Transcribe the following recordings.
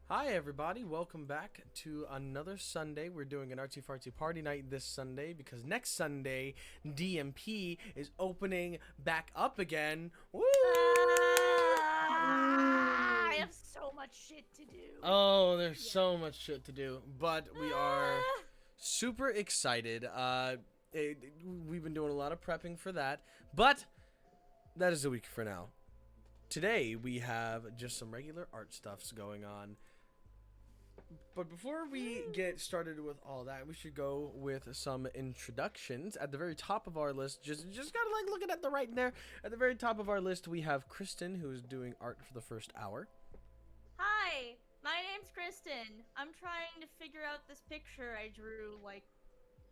Hi, everybody. Welcome back to another Sunday. We're doing an artsy fartsy party night this Sunday because next Sunday, DMP is opening back up again. Woo! I have so much shit to do. Oh, there's so much shit to do, but we are super excited. We've been doing a lot of prepping for that, but that is a week for now. Today, we have just some regular art stuffs going on. But before we get started with all that, we should go with some introductions. At the very top of our list, just gotta like looking at the right there. At the very top of our list, we have Kristen, who is doing art for the first hour. Hi, my name's Kristen. I'm trying to figure out this picture I drew like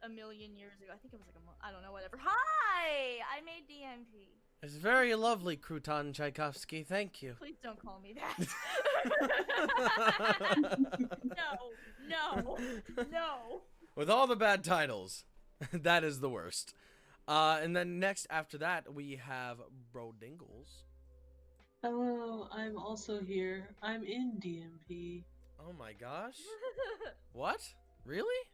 a million years ago. I think it was like a month. I don't know, whatever. Hi, I made DMP. It's very lovely, Crouton Tchaikovsky. Thank you. Please don't call me that. No. With all the bad titles, that is the worst. And then next after that, we have Bro Dingles. Hello, I'm also here. I'm in DMP. Oh my gosh. What? Really?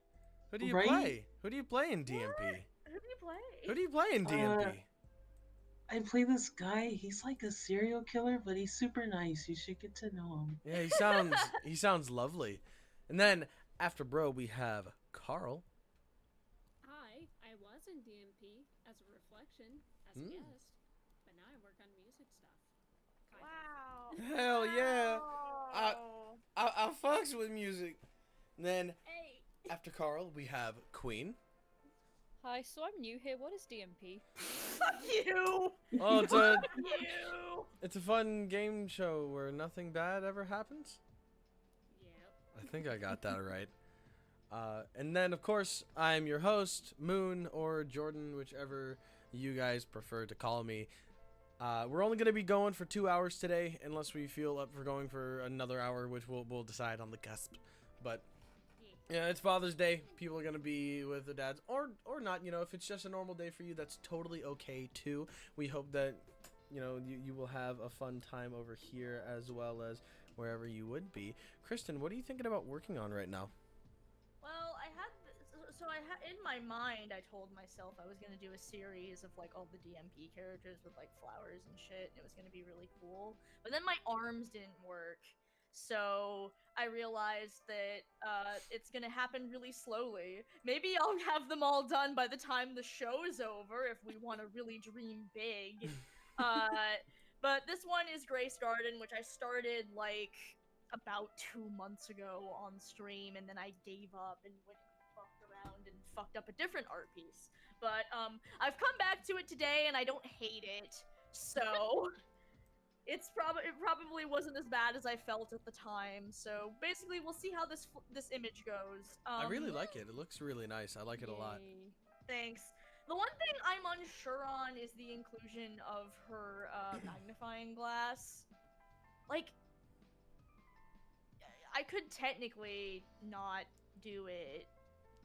Who do you Right? play? Who do you play in DMP? Who do you play? Who do you play in DMP? I play this guy. He's like a serial killer, but he's super nice. You should get to know him. Yeah, he sounds lovely. And then after Bro, we have Carl. Hi, I was in DMP as a reflection, as a guest, but now I work on music stuff. Kind Wow. Hell yeah. Wow. I fucks with music. And then Hey. after Carl, we have Queen. Hi, so I'm new here. What is DMP? Fuck you. Oh, You. it's a fun game show where nothing bad ever happens. of. Yep. I think I got that right. And then, of course, I'm your host, Moon or Jordan, whichever you guys prefer to call me. We're only going to be going for 2 hours today, unless we feel up for going for another hour, which we'll decide on the cusp. But yeah, it's Father's Day. People are going to be with their dads, or not. You know, if it's just a normal day for you, that's totally okay, too. We hope that, you know, you will have a fun time over here as well as wherever you would be. Kristen, what are you thinking about working on right now? Well, in my mind, I told myself I was gonna do a series of like all the DMP characters with like flowers and shit. And it was gonna be really cool, but then my arms didn't work, so I realized that it's gonna happen really slowly. Maybe I'll have them all done by the time the show's over if we want to really dream big. But this one is Grace Garden, which I started like about 2 months ago on stream, and then I gave up and went and fucked around and fucked up a different art piece. But I've come back to it today, and I don't hate it, so it probably wasn't as bad as I felt at the time. So basically, we'll see how this image goes. I really like it. It looks really nice. I like it a lot. Yay. Thanks. The one thing I'm unsure on is the inclusion of her magnifying glass. Like, I could technically not do it,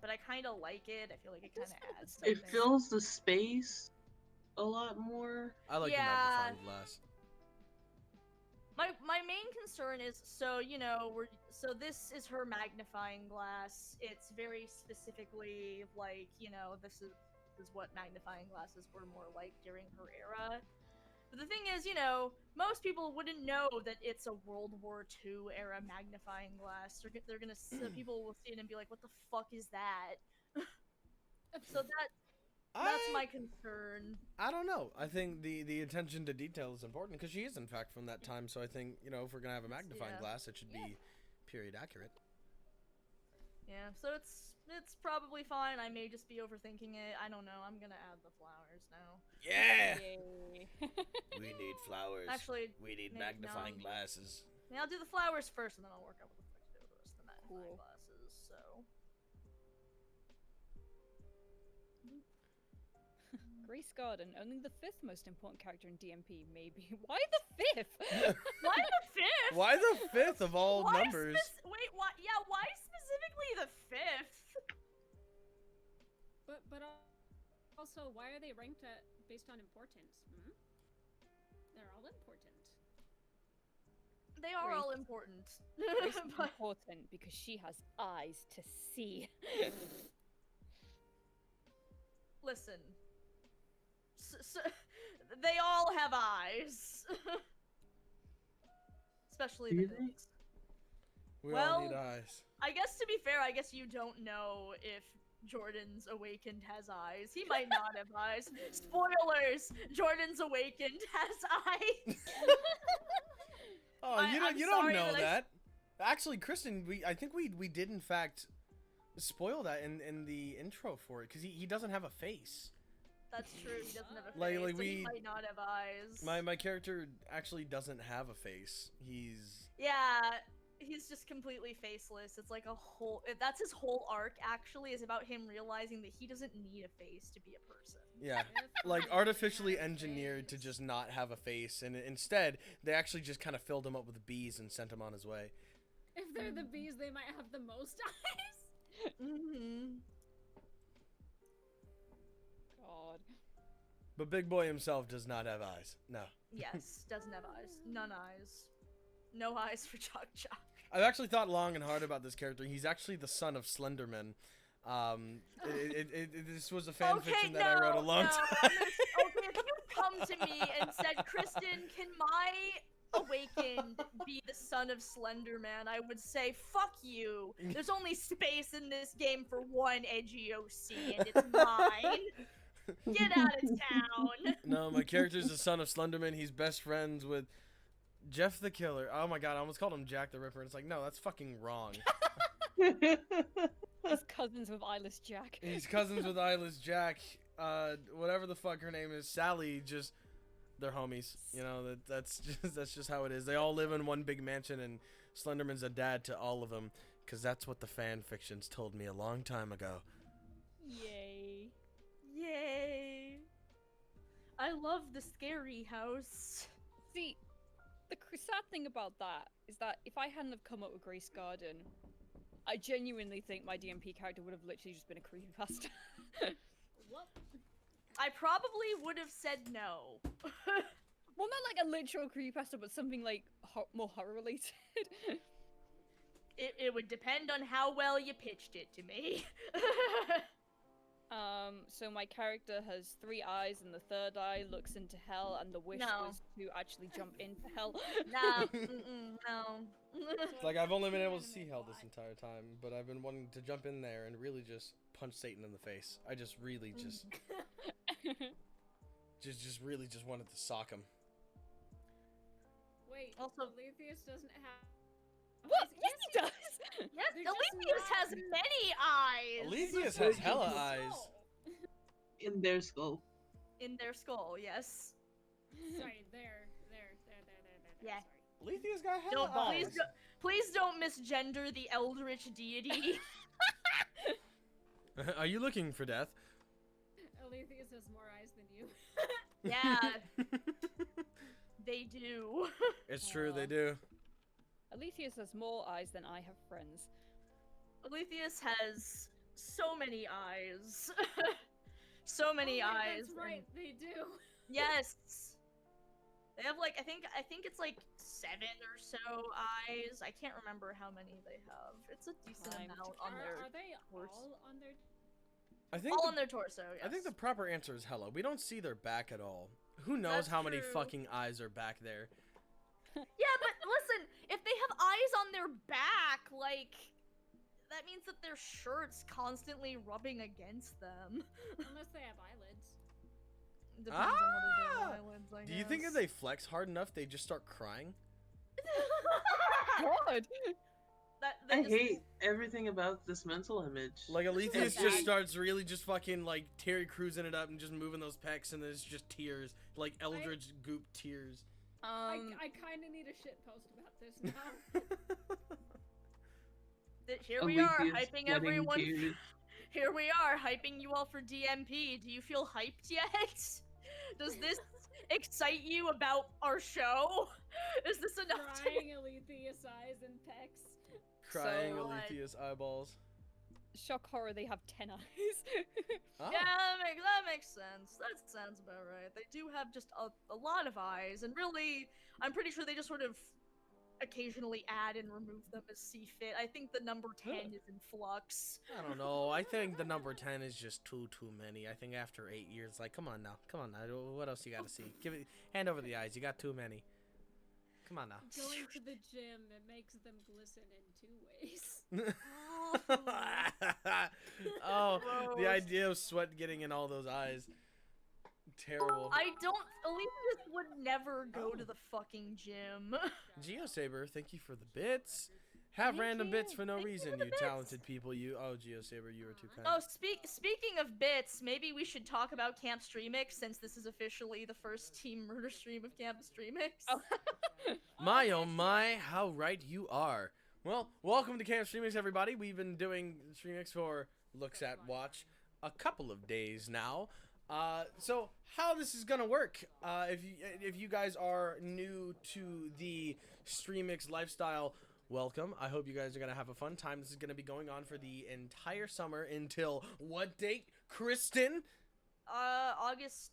but I kind of like it. I feel like it kind of adds something. It fills the space a lot more. I like Yeah. the magnifying glass. My main concern is, so you know, this is her magnifying glass. It's very specifically like, you know, this is what magnifying glasses were more like during her era. But the thing is, you know, most people wouldn't know that it's a World War II era magnifying glass. They're gonna people will see it and be like, "What the fuck is that?" So that's my concern. I don't know. I think the attention to detail is important because she is in fact from that time. So I think, you know, if we're gonna have a magnifying Yeah. glass, it should be period accurate. Yeah, so it's probably fine. I may just be overthinking it. I don't know. I'm gonna add the flowers now. Yeah. Yay. We need flowers. Actually, we need maybe magnifying no. glasses. Yeah, I'll do the flowers first, and then I'll work out what the fuck to do with the rest of the magnifying Cool. glasses. So. Grace Garden, only the fifth most important character in DMP, maybe. Why the fifth? Why the fifth? Why the fifth of all Why numbers? Wait, why? Yeah, why specifically the fifth? But also, why are they ranked based on importance? Hmm? They're all important. they are Grace. all important. Grace is But important because she has eyes to see. listen, they all have eyes, especially the Do they? villains. We all need Well, eyes. I guess to be fair, I guess you don't know if Jordan's Awakened has eyes. He might not have eyes. Spoilers! Jordan's Awakened has eyes. Oh, I'm you don't sorry know that I that. Actually, Kristen, I think we did in fact spoil that in the intro for it because he doesn't have a face. That's true. He doesn't have a Like- face, like so he we- might not have eyes. My character actually doesn't have a face. Yeah, he's just completely faceless. It's like a whole. That's his whole arc. Actually, is about him realizing that he doesn't need a face to be a person. Yeah, If like I artificially had a engineered to face. just not have a face, and instead they actually just kind of filled him up with bees and sent him on his way. If they're the bees, they might have the most eyes. Mm-hmm. God. But Big Boy himself does not have eyes. No. Yes, doesn't have eyes. None eyes. No eyes for Chuck Chuck. I've actually thought long and hard about this character. He's actually the son of Slenderman. This was a fan fiction that I wrote a long time. Okay, if you come to me and said, Kristen, can my Awakened be the son of Slenderman? I would say, fuck you. There's only space in this game for one edgy OC, and it's mine. Get out of town. No, my character's the son of Slenderman. He's best friends with Jeff the Killer. Oh my god, I almost called him Jack the Ripper. It's like, no, that's fucking wrong. He's cousins with Eyeless Jack. He's cousins with Eyeless Jack. Whatever the fuck her name is, Sally. Just they're homies. You know that's just how it is. They all live in one big mansion, and Slenderman's a dad to all of them, because that's what the fan fictions told me a long time ago. Yay. Yay. I love the scary house. See, the sad thing about that is that if I hadn't have come up with Grace Garden, I genuinely think my DMP character would have literally just been a creepypasta. What? I probably would have said no. Well, not like a literal creepypasta, but something like more horror related. It would depend on how well you pitched it to me. So my character has 3 eyes, and the third eye looks into hell, and the wish No. was to actually jump into hell. No, no. It's like I've only been able to see hell this entire time, but I've been wanting to jump in there and really just punch Satan in the face. I just really just really just wanted to sock him. Wait. Also- Aletheus doesn't have. What? Yes, he does! Yes, They're just Aletheus not- has many eyes Aletheus has hella No. eyes. In their skull. in their skull. Yes. Sorry, there. Yeah. Sorry. Aletheus got hella Don't eyes. please don't misgender the eldritch deity. Are you looking for death? Aletheus has more eyes than you. Yeah, they do. It's true, Aw. they do. Aletheus has more eyes than I have friends. Aletheus has so many eyes. So many Oh, wait, eyes. That's right, they do. Yes. They have like I think it's like 7 or so eyes. I can't remember how many they have. It's a decent Time to amount on their Are they torso. all on their? I think all the, on their torso. Yes. I think the proper answer is hella. We don't see their back at all. Who knows That's how many true. fucking eyes are back there? Yeah, but listen, if they have eyes on their back, like that means that their shirt's constantly rubbing against them. Unless they have eyelids. Depends on whether they Ah! have eyelids, I Do you think if guess. they flex hard enough, they just start crying? God! They I just- hate everything about this mental image. Like Aletheus bad. just starts really just fucking like Terry cruising it up and just moving those pecs, and there's just tears, like eldritch goop tears. I kind of need a shit post about this now. Here we are, Aletheus hyping sweating everyone. tears. Here we are, hyping you all for DMP. Do you feel hyped yet? Does this excite you about our show? Is this enough to... Crying Aletheus eyes and pecs. Crying So- Aletheus eyeballs. Shock horror, they have 10 eyes. Ah. Yeah, that makes sense. That sounds about right. They do have just a lot of eyes, and really, I'm pretty sure they just sort of occasionally add and remove them as see fit. I think the number 10 is in flux. I don't know. I think the number 10 is just too many. I think after 8 years, like, come on now. What else you got to see? Hand over the eyes. You got too many. Come on now. Going to the gym, it makes them glisten in 2 ways. Oh, the Gross. idea of sweat getting in all those eyes. Terrible. Elise would never go to the fucking gym. GeoSaber, thank you for the bits. Have Thank random you. bits for no Thank you reason, for the you bits. talented people. Oh, GeoSaber, you were too kind. Oh, speaking of bits, maybe we should talk about Camp Streamix since this is officially the first Team Murder stream of Camp Streamix. Oh. My oh my, how right you are. Well, welcome to Camp Streamix, everybody. We've been doing Streamix for Looks at Watch a couple of days now. So how this is gonna work? If you guys are new to the Streamix lifestyle, welcome. I hope you guys are gonna have a fun time. This is gonna be going on for the entire summer until what date, Kristen? August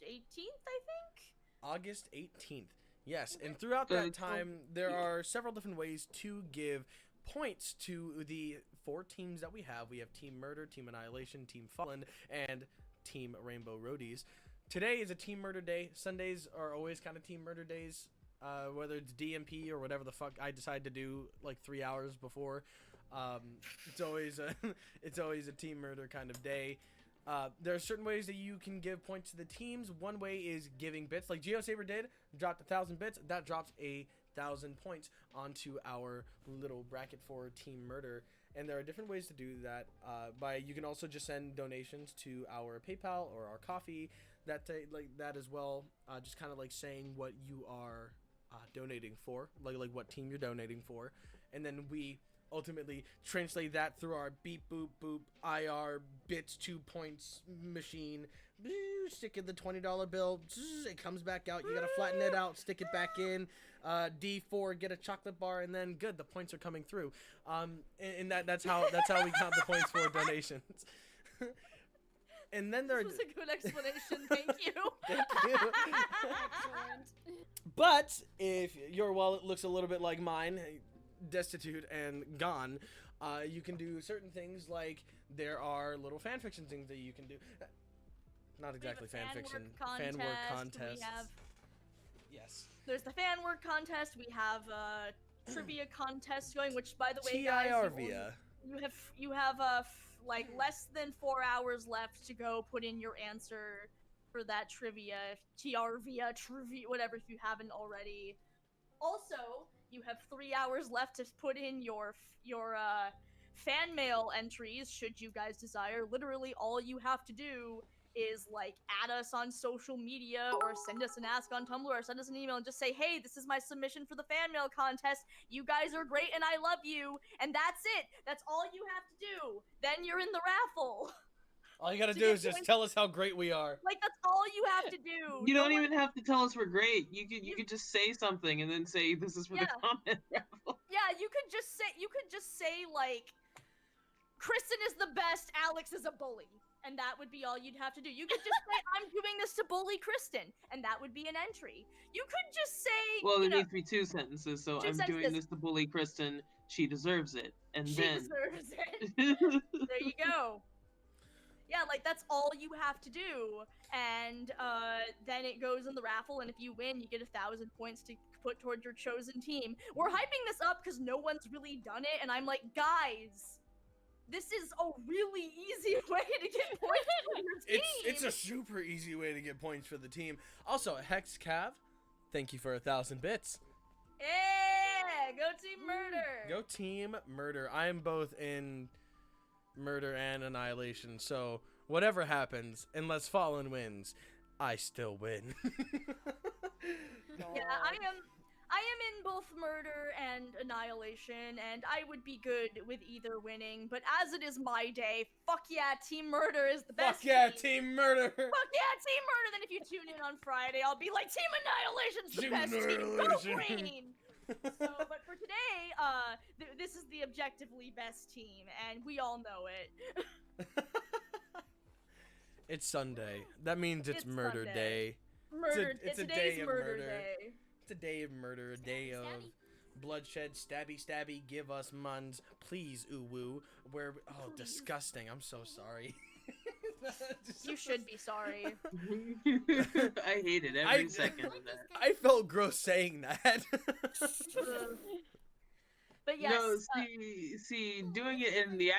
18th, I think. August 18th. Yes, and throughout that time, there are several different ways to give points to the 4 teams that we have. We have Team Murder, Team Annihilation, Team Fallen, and Team Rainbow Roadies. Today is a Team Murder day. Sundays are always kind of Team Murder days, whether it's DMP or whatever the fuck I decide to do like 3 hours before. It's always a Team Murder kind of day. There are certain ways that you can give points to the teams. One way is giving bits, like GeoSaber did, dropped 1,000 bits. That drops 1,000 points onto our little bracket for Team Murder. And there are different ways to do that. You can also just send donations to our PayPal or our Coffee. Like that as well. Just kind of like saying what you are donating for, like what team you're donating for, and then we ultimately translate that through our beep boop boop IR bits 2 points machine. Stick in the $20 bill. It comes back out. You gotta flatten it out. Stick it back in. D4. Get a chocolate bar, and then good. The points are coming through. And that's how we count the points for donations. And then there. This was a good explanation. Thank you. Thank you. Excellent. But if your wallet looks a little bit like mine, destitute and gone, you can do certain things, like there are little fan fiction things that you can do. Not exactly We have fan a fiction. fan Fan work contest. contests. We have Yes. There's the fan work contest. We have trivia contest going, which, by the way, TIRVia. guys, you have like less than 4 hours left to go put in your answer for that trivia. TRVia, trivia, whatever, if you haven't already. Also, you have 3 hours left to put in your fan mail entries, should you guys desire. Literally, all you have to do is like add us on social media or send us an ask on Tumblr or send us an email and just say, hey, this is my submission for the fan mail contest. You guys are great and I love you. And that's it. That's all you have to do. Then you're in the raffle. All you gotta To do get is just points- tell us how great we are. Like, that's all you have to do. You No don't one- even have to tell us we're great. You could just say something and then say this is for the Yeah. comment raffle. Yeah, you could just say like, Kristen is the best, Alex is a bully. And that would be all you'd have to do. You could just say, I'm doing this to bully Kristen, and that would be an entry. You could just say, Well, you there know, needs to be 2 sentences, so 2 I'm doing sentences. this to bully Kristen. She deserves it. And she then deserves it. There you go. Yeah, like, that's all you have to do. And then it goes in the raffle, and if you win, you get 1,000 points to put towards your chosen team. We're hyping this up because no one's really done it, and I'm like, guys, this is a really easy way to get points for your team. It's a super easy way to get points for the team. Also, Hex Cav, thank you for 1,000 bits. Yeah, go Team Murder. Go Team Murder. I am both in Murder and Annihilation, so whatever happens, unless Fallen wins, I still win. Yeah, I am in both Murder and Annihilation, and I would be good with either winning, but as it is my day, fuck yeah, Team Murder is the best Fuck yeah, team. Team Murder! Fuck yeah, Team Murder! Then if you tune in on Friday, I'll be like, Team Annihilation's the Team best team! Go Annihilation. green! So, but for today, this is the objectively best team, and we all know it. It's Sunday. That means it's Murder Sunday. Day. Murder. it's a Today's day of murder murder. day. It's a day of murder, a day of bloodshed, stabby, stabby. Give us muns, please, ooh woo. Where? Oh, disgusting. I'm so sorry. You should be sorry. I hated every second of that. I felt gross saying that. But yes. No, see, doing it in the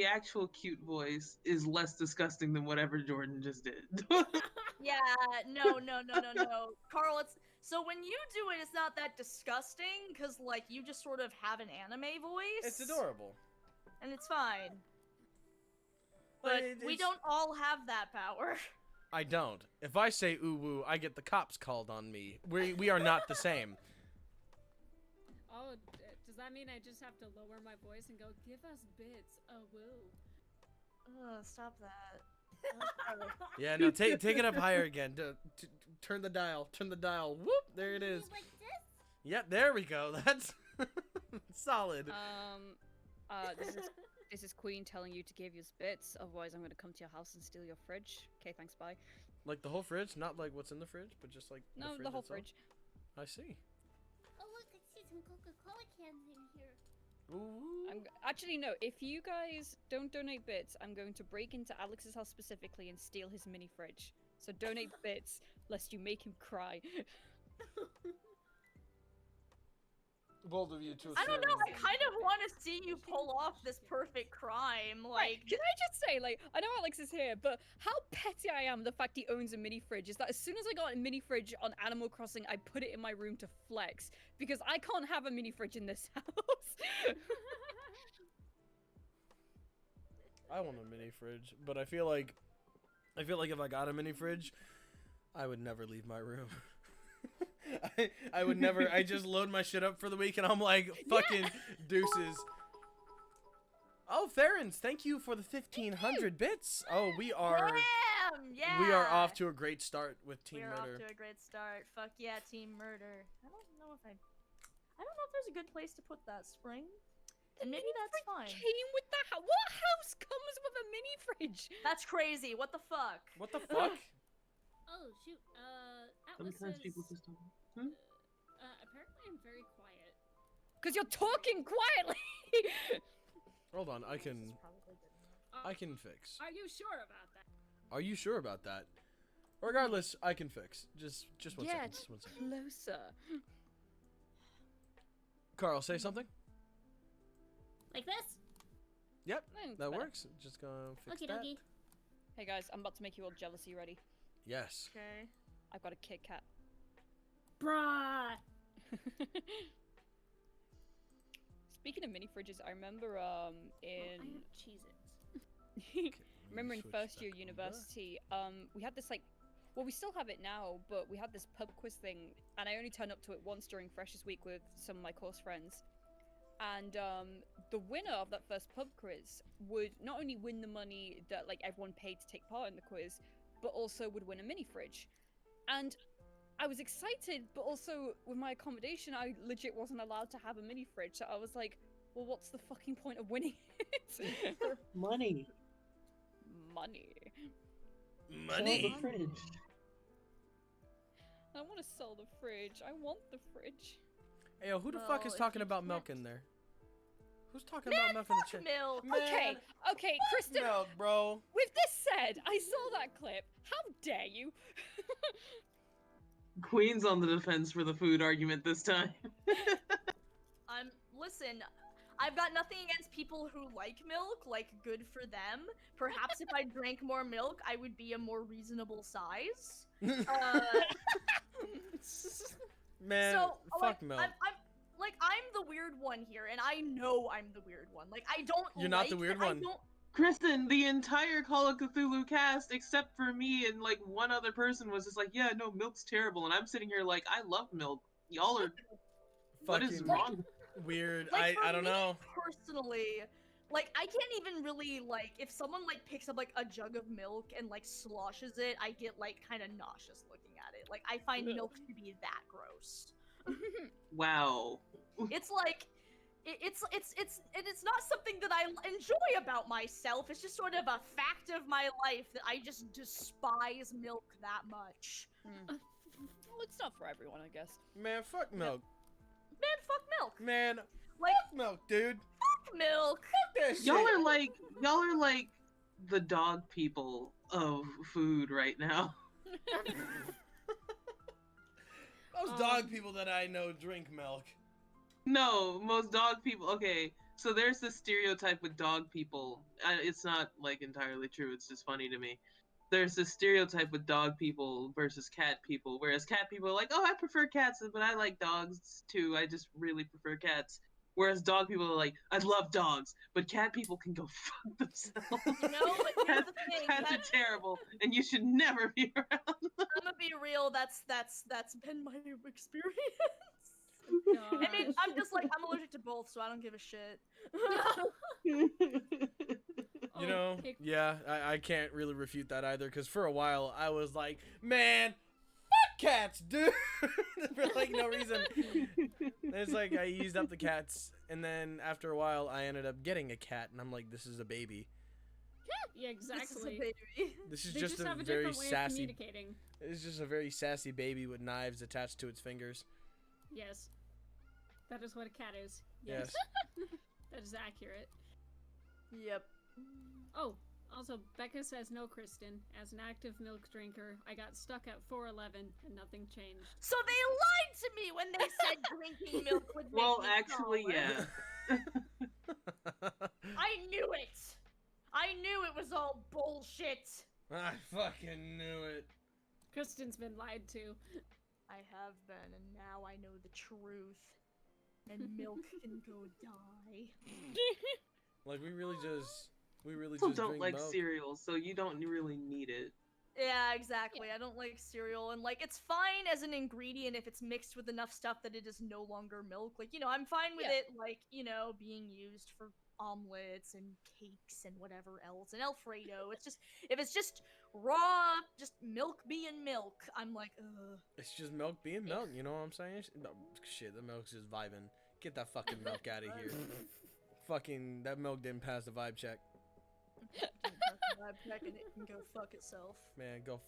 actual cute voice is less disgusting than whatever Jordan just did. Yeah, no. Carl, it's so when you do it, it's not that disgusting because like you just sort of have an anime voice. It's adorable. And it's fine. But we don't all have that power. I don't. If I say ooh woo, I get the cops called on me. We are not the same. Oh, does that mean I just have to lower my voice and go, give us bits, woo? Stop that. Yeah, no, take it up higher again. Turn the dial. Turn the dial. Whoop! There it is. Like this? Yep, there we go. That's solid. This is Queen telling you to give us bits, otherwise I'm gonna come to your house and steal your fridge. Okay, thanks, bye. Like the whole fridge, not like what's in the fridge, but just like No, the the whole itself? fridge. I see. Oh look, I see some Coca-Cola cans in here. Ooh. Actually, no, if you guys don't donate bits, I'm going to break into Alex's house specifically and steal his mini fridge. So donate bits, lest you make him cry. Bold of you to. I don't know. I kind of want to see you pull off this perfect crime. Like, Can I just say, like, I know Alex is here, but how petty I am the fact he owns a mini fridge is that as soon as I got a mini fridge on Animal Crossing, I put it in my room to flex because I can't have a mini fridge in this house. I want a mini fridge, but I feel like if I got a mini fridge, I would never leave my room. I would never. I just load my shit up for the week, and I'm like, fucking deuces. Oh, Therens, thank you for the 1,500 bits. Oh, we are. Damn, yeah. We are off to a great start with Team We're Murder. off to a great start. Fuck yeah, Team Murder. I don't know if there's a good place to put that, Spring. And maybe that's fine. Came with the house. What house comes with a mini fridge? That's crazy. What the fuck? What the fuck? Oh, shoot, Atlas Sometimes says, people just don't. apparently I'm very quiet. Because you're talking quietly. Hold on, I This can is probably good enough. I can fix. Are you sure about that? Are you sure about that? Regardless, I can fix. Just one second. Yeah, Just one second. closer. Carl, say something. Like this? Yep, Mm, that better. works. Just gonna fix Okie that. dokie. Hey guys, I'm about to make you all jealous. Are you ready? Yes. Okay. I've got a Kit Kat. Bruh. Speaking of mini fridges, I remember I in have Cheez-Its. remember in Switch first back year over. university, we had this like, well, we still have it now, but we had this pub quiz thing, and I only turned up to it once during Freshers Week with some of my course friends. And the winner of that first pub quiz would not only win the money that like everyone paid to take part in the quiz, but also would win a mini fridge. And I was excited, but also with my accommodation, I legit wasn't allowed to have a mini fridge. So I was like, well, what's the fucking point of winning it? Money. Money. Sell the fridge. I want to sell the fridge. I want the fridge. Hey, yo, who the fuck Well, is if talking you about can't- milk in there? Who's talking about milk in the chat? Milk. Okay, okay, Kristen, Milk, bro. with this said, I saw that clip. How dare you? Queen's on the defense for the food argument this time. Listen, I've got nothing against people who like milk, like good for them. Perhaps if I drank more milk, I would be a more reasonable size. Man, So, fuck like, milk. I'm the weird one here, and I know I'm the weird one. Like, I don't. You're not the like weird that I one. don't- Kristen, the entire Call of Cthulhu cast, except for me and like one other person, was just like, yeah, no, milk's terrible. And I'm sitting here like, I love milk. Y'all are. What is Fucking wrong? weird. Like, for I don't me, know. Personally, like, I can't even really, like, if someone, like, picks up, like, a jug of milk and, like, sloshes it, I get, like, kind of nauseous looking at it. Like, I find Ugh. milk to be that gross. Wow. It's like, it's not something that I enjoy about myself. It's just sort of a fact of my life that I just despise milk that much. Well, it's not for everyone, I guess. Man, fuck milk. Man, fuck milk. Man, Like, fuck milk, dude. fuck milk. Fuck that shit. Y'all are like the dog people of food right now. Most dog people that I know drink milk. No, most dog people. Okay, so there's this stereotype with dog people. It's not like entirely true. It's just funny to me. There's this stereotype with dog people versus cat people, whereas cat people are like, oh, I prefer cats, but I like dogs too. I just really prefer cats. Whereas dog people are like, I love dogs, but cat people can go fuck themselves. You know, but here's the thing. Cats are terrible, and you should never be around. I'm gonna be real. That's been my experience. I mean, I'm just like, I'm allergic to both, so I don't give a shit. You know, yeah, I can't really refute that either, because for a while I was like, man, fuck cats, dude, for like no reason. And it's like I used up the cats, and then after a while I ended up getting a cat, and I'm like, this is a baby. Yeah, exactly. This is a baby. This is They just have a a very different way of sassy. communicating. It's just a very sassy baby with knives attached to its fingers. Yes. That is what a cat is. Yes. That is accurate. Yep. Oh, also, Becca says no, Kristen. As an active milk drinker, I got stuck at 411 and nothing changed. So they lied to me when they said drinking milk would make Well, me actually, taller. yeah. I knew it. I knew it was all bullshit. I fucking knew it. Kristen's been lied to. I have been, and now I know the truth. And milk can go die. Like we really just People don't drink like milk. cereal, so you don't really need it. Yeah, exactly. I don't like cereal, and like it's fine as an ingredient if it's mixed with enough stuff that it is no longer milk. Like, you know, I'm fine with it, like, you know, being used for omelets and cakes and whatever else, and Alfredo. It's just, if it's just raw, just milk being milk, I'm like, ugh. It's just milk being milk, you know what I'm saying? No, shit, the milk's just vibing. Get that fucking milk out of here. Fucking, that milk didn't pass the vibe check. I'm checking it can go fuck itself. Man, go.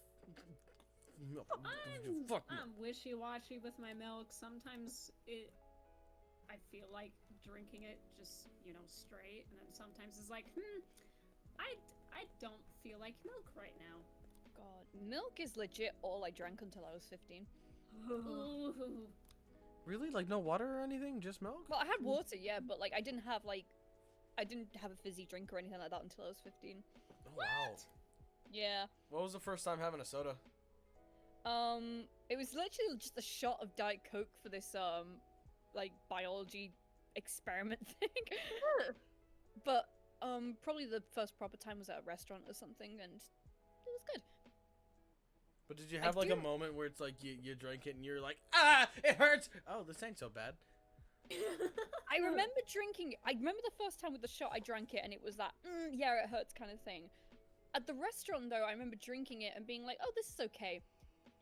I'm, Fuck I'm wishy-washy with my milk. Sometimes I feel like drinking it just, you know, straight, and then sometimes it's like, I don't feel like milk right now. God, milk is legit all I drank until I was 15. Ooh. Really? Like no water or anything? Just milk? Well, I had water, yeah, but like I didn't have a fizzy drink or anything like that until I was 15. Oh, wow. Yeah. What was the first time having a soda? It was literally just a shot of Diet Coke for this like biology experiment thing. But probably the first proper time was at a restaurant or something, and it was good. But did you have I like a do- moment where it's like you drank it and you're like, ah, it hurts. Oh, this ain't so bad. I remember I remember the first time with the shot I drank it, and it was that, yeah, it hurts kind of thing. At the restaurant, though, I remember drinking it and being like, oh, this is okay.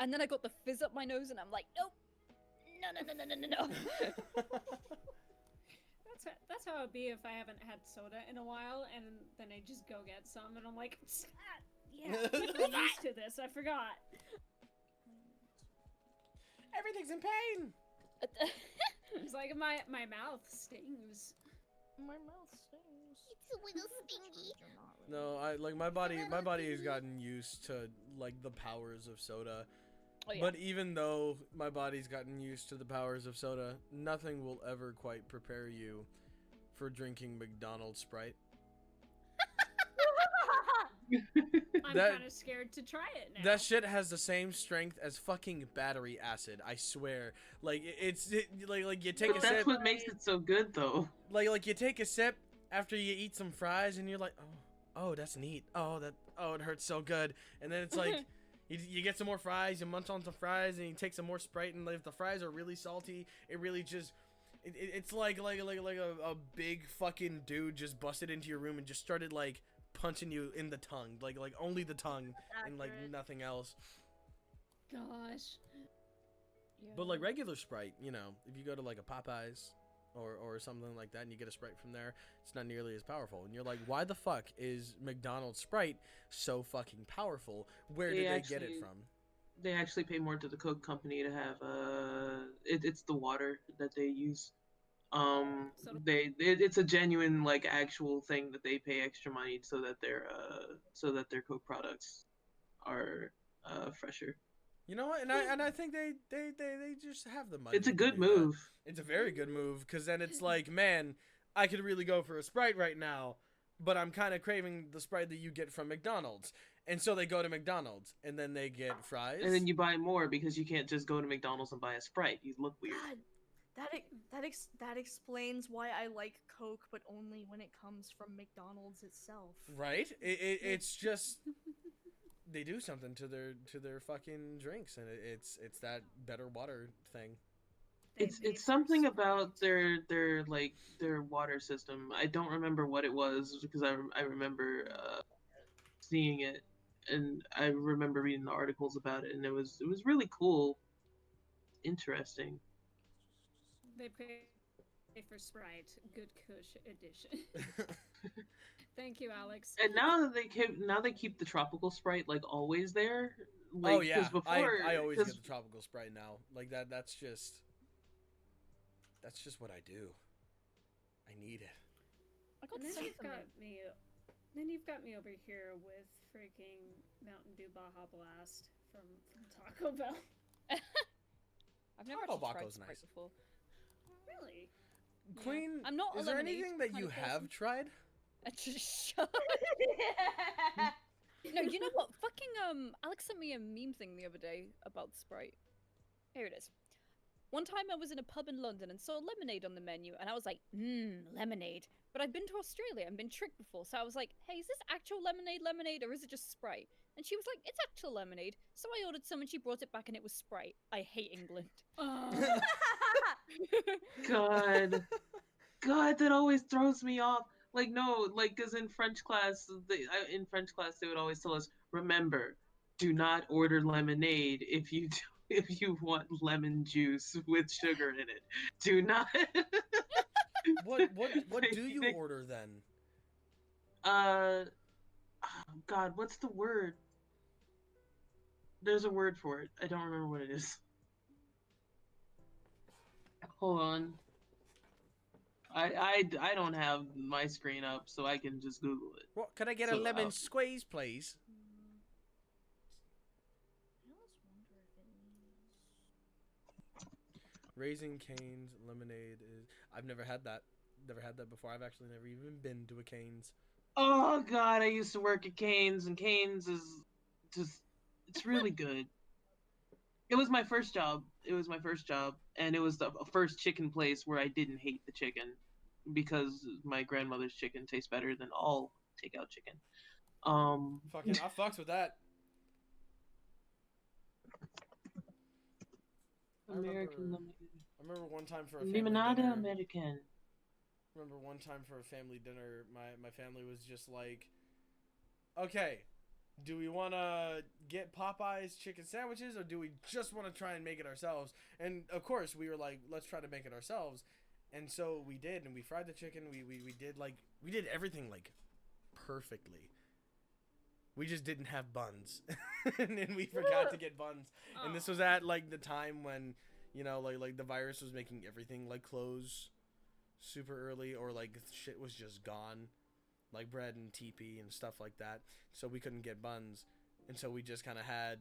And then I got the fizz up my nose, and I'm like, nope. No. That's how it'd be if I haven't had soda in a while, and then I just go get some, and I'm like, yeah, I'm used to this. I forgot. Everything's in pain. It's like my mouth stings. My mouth stings. It's a little stingy. No, my body has gotten used to like the powers of soda. Oh, yeah. But even though my body's gotten used to the powers of soda, nothing will ever quite prepare you for drinking McDonald's Sprite. I'm That- kind of scared to try it now. That shit has the same strength as fucking battery acid. I swear. Like like you take But a that's sip, what makes it so good, though. like you take a sip after you eat some fries, and you're like, oh, that's neat. Oh, it hurts so good. And then it's like. You get some more fries, you munch on some fries, and you take some more Sprite, and if the fries are really salty, it really just... It's like a big fucking dude just busted into your room and just started, like, punching you in the tongue. Like only the tongue, and, like, Accurate. nothing else. Gosh. But, like, regular Sprite, you know, if you go to, like, a Popeyes... Or something like that, and you get a Sprite from there, it's not nearly as powerful. And you're like, why the fuck is McDonald's Sprite so fucking powerful? Where did they get it from? They actually pay more to the Coke company to have it's the water that they use. So It's a genuine like actual thing that they pay extra money so that their Coke products are fresher. You know what? And I think they just have the money It's a to good do that. move. It's a very good move because then it's like, man, I could really go for a Sprite right now, but I'm kind of craving the Sprite that you get from McDonald's. And so they go to McDonald's and then they get fries. And then you buy more because you can't just go to McDonald's and buy a Sprite. You look weird. God, that explains why I like Coke, but only when it comes from McDonald's itself. Right? It's just they do something to their fucking drinks, and it's that better water thing. It's something about their like their water system. I don't remember what it was because I remember seeing it and I remember reading the articles about it and it was really cool, interesting. they pay for Sprite. Good Kush edition. Thank you, Alex. And now they keep the tropical Sprite like always there. Like, Oh yeah, 'cause before, I always 'cause- get the tropical Sprite now. Like that's just what I do. I need it. I got And then something. you've got me. Then you've got me over here with freaking Mountain Dew Baja Blast from Taco Bell. I've never Taco actually tried Baco's Sprite nice. before. Really? Queen, I'm not a is there lemonade anything that kind you of have person. tried? Just shut. No, you know what? Fucking Alex sent me a meme thing the other day about Sprite. Here it is. One time I was in a pub in London and saw lemonade on the menu, and I was like, lemonade. But I've been to Australia and been tricked before, so I was like, hey, is this actual lemonade, or is it just Sprite? And she was like, it's actual lemonade. So I ordered some and she brought it back and it was Sprite. I hate England. God, God, that always throws me off. Like no, like because in French class they would always tell us, remember, do not order lemonade if you if you want lemon juice with sugar in it. Do not. What do you They- order then? oh, God, what's the word? There's a word for it. I don't remember what it is. Hold on. I don't have my screen up, so I can just Google it. What can I get a So, lemon squeeze, please? I almost wonder if it means. Raising Cane's lemonade is. I've never had that. Never had that before. I've actually never even been to a Cane's. Oh God, I used to work at Cane's, and Cane's is just it's really good. It was my first job. And it was the first chicken place where I didn't hate the chicken because my grandmother's chicken tastes better than all takeout chicken. Fucking, I fucks with that. American I remember one time for a family Limonada dinner. American. Remember one time for a family dinner, my family was just like, okay, do we want to get Popeye's chicken sandwiches or do we just want to try and make it ourselves? And of course we were like, let's try to make it ourselves. And so we did, and we fried the chicken. We did everything like perfectly. We just didn't have buns. And then we forgot to get buns. And this was at like the time when, you know, like the virus was making everything like close super early, or like shit was just gone, like bread and TP and stuff like that. So we couldn't get buns, and so we just kind of had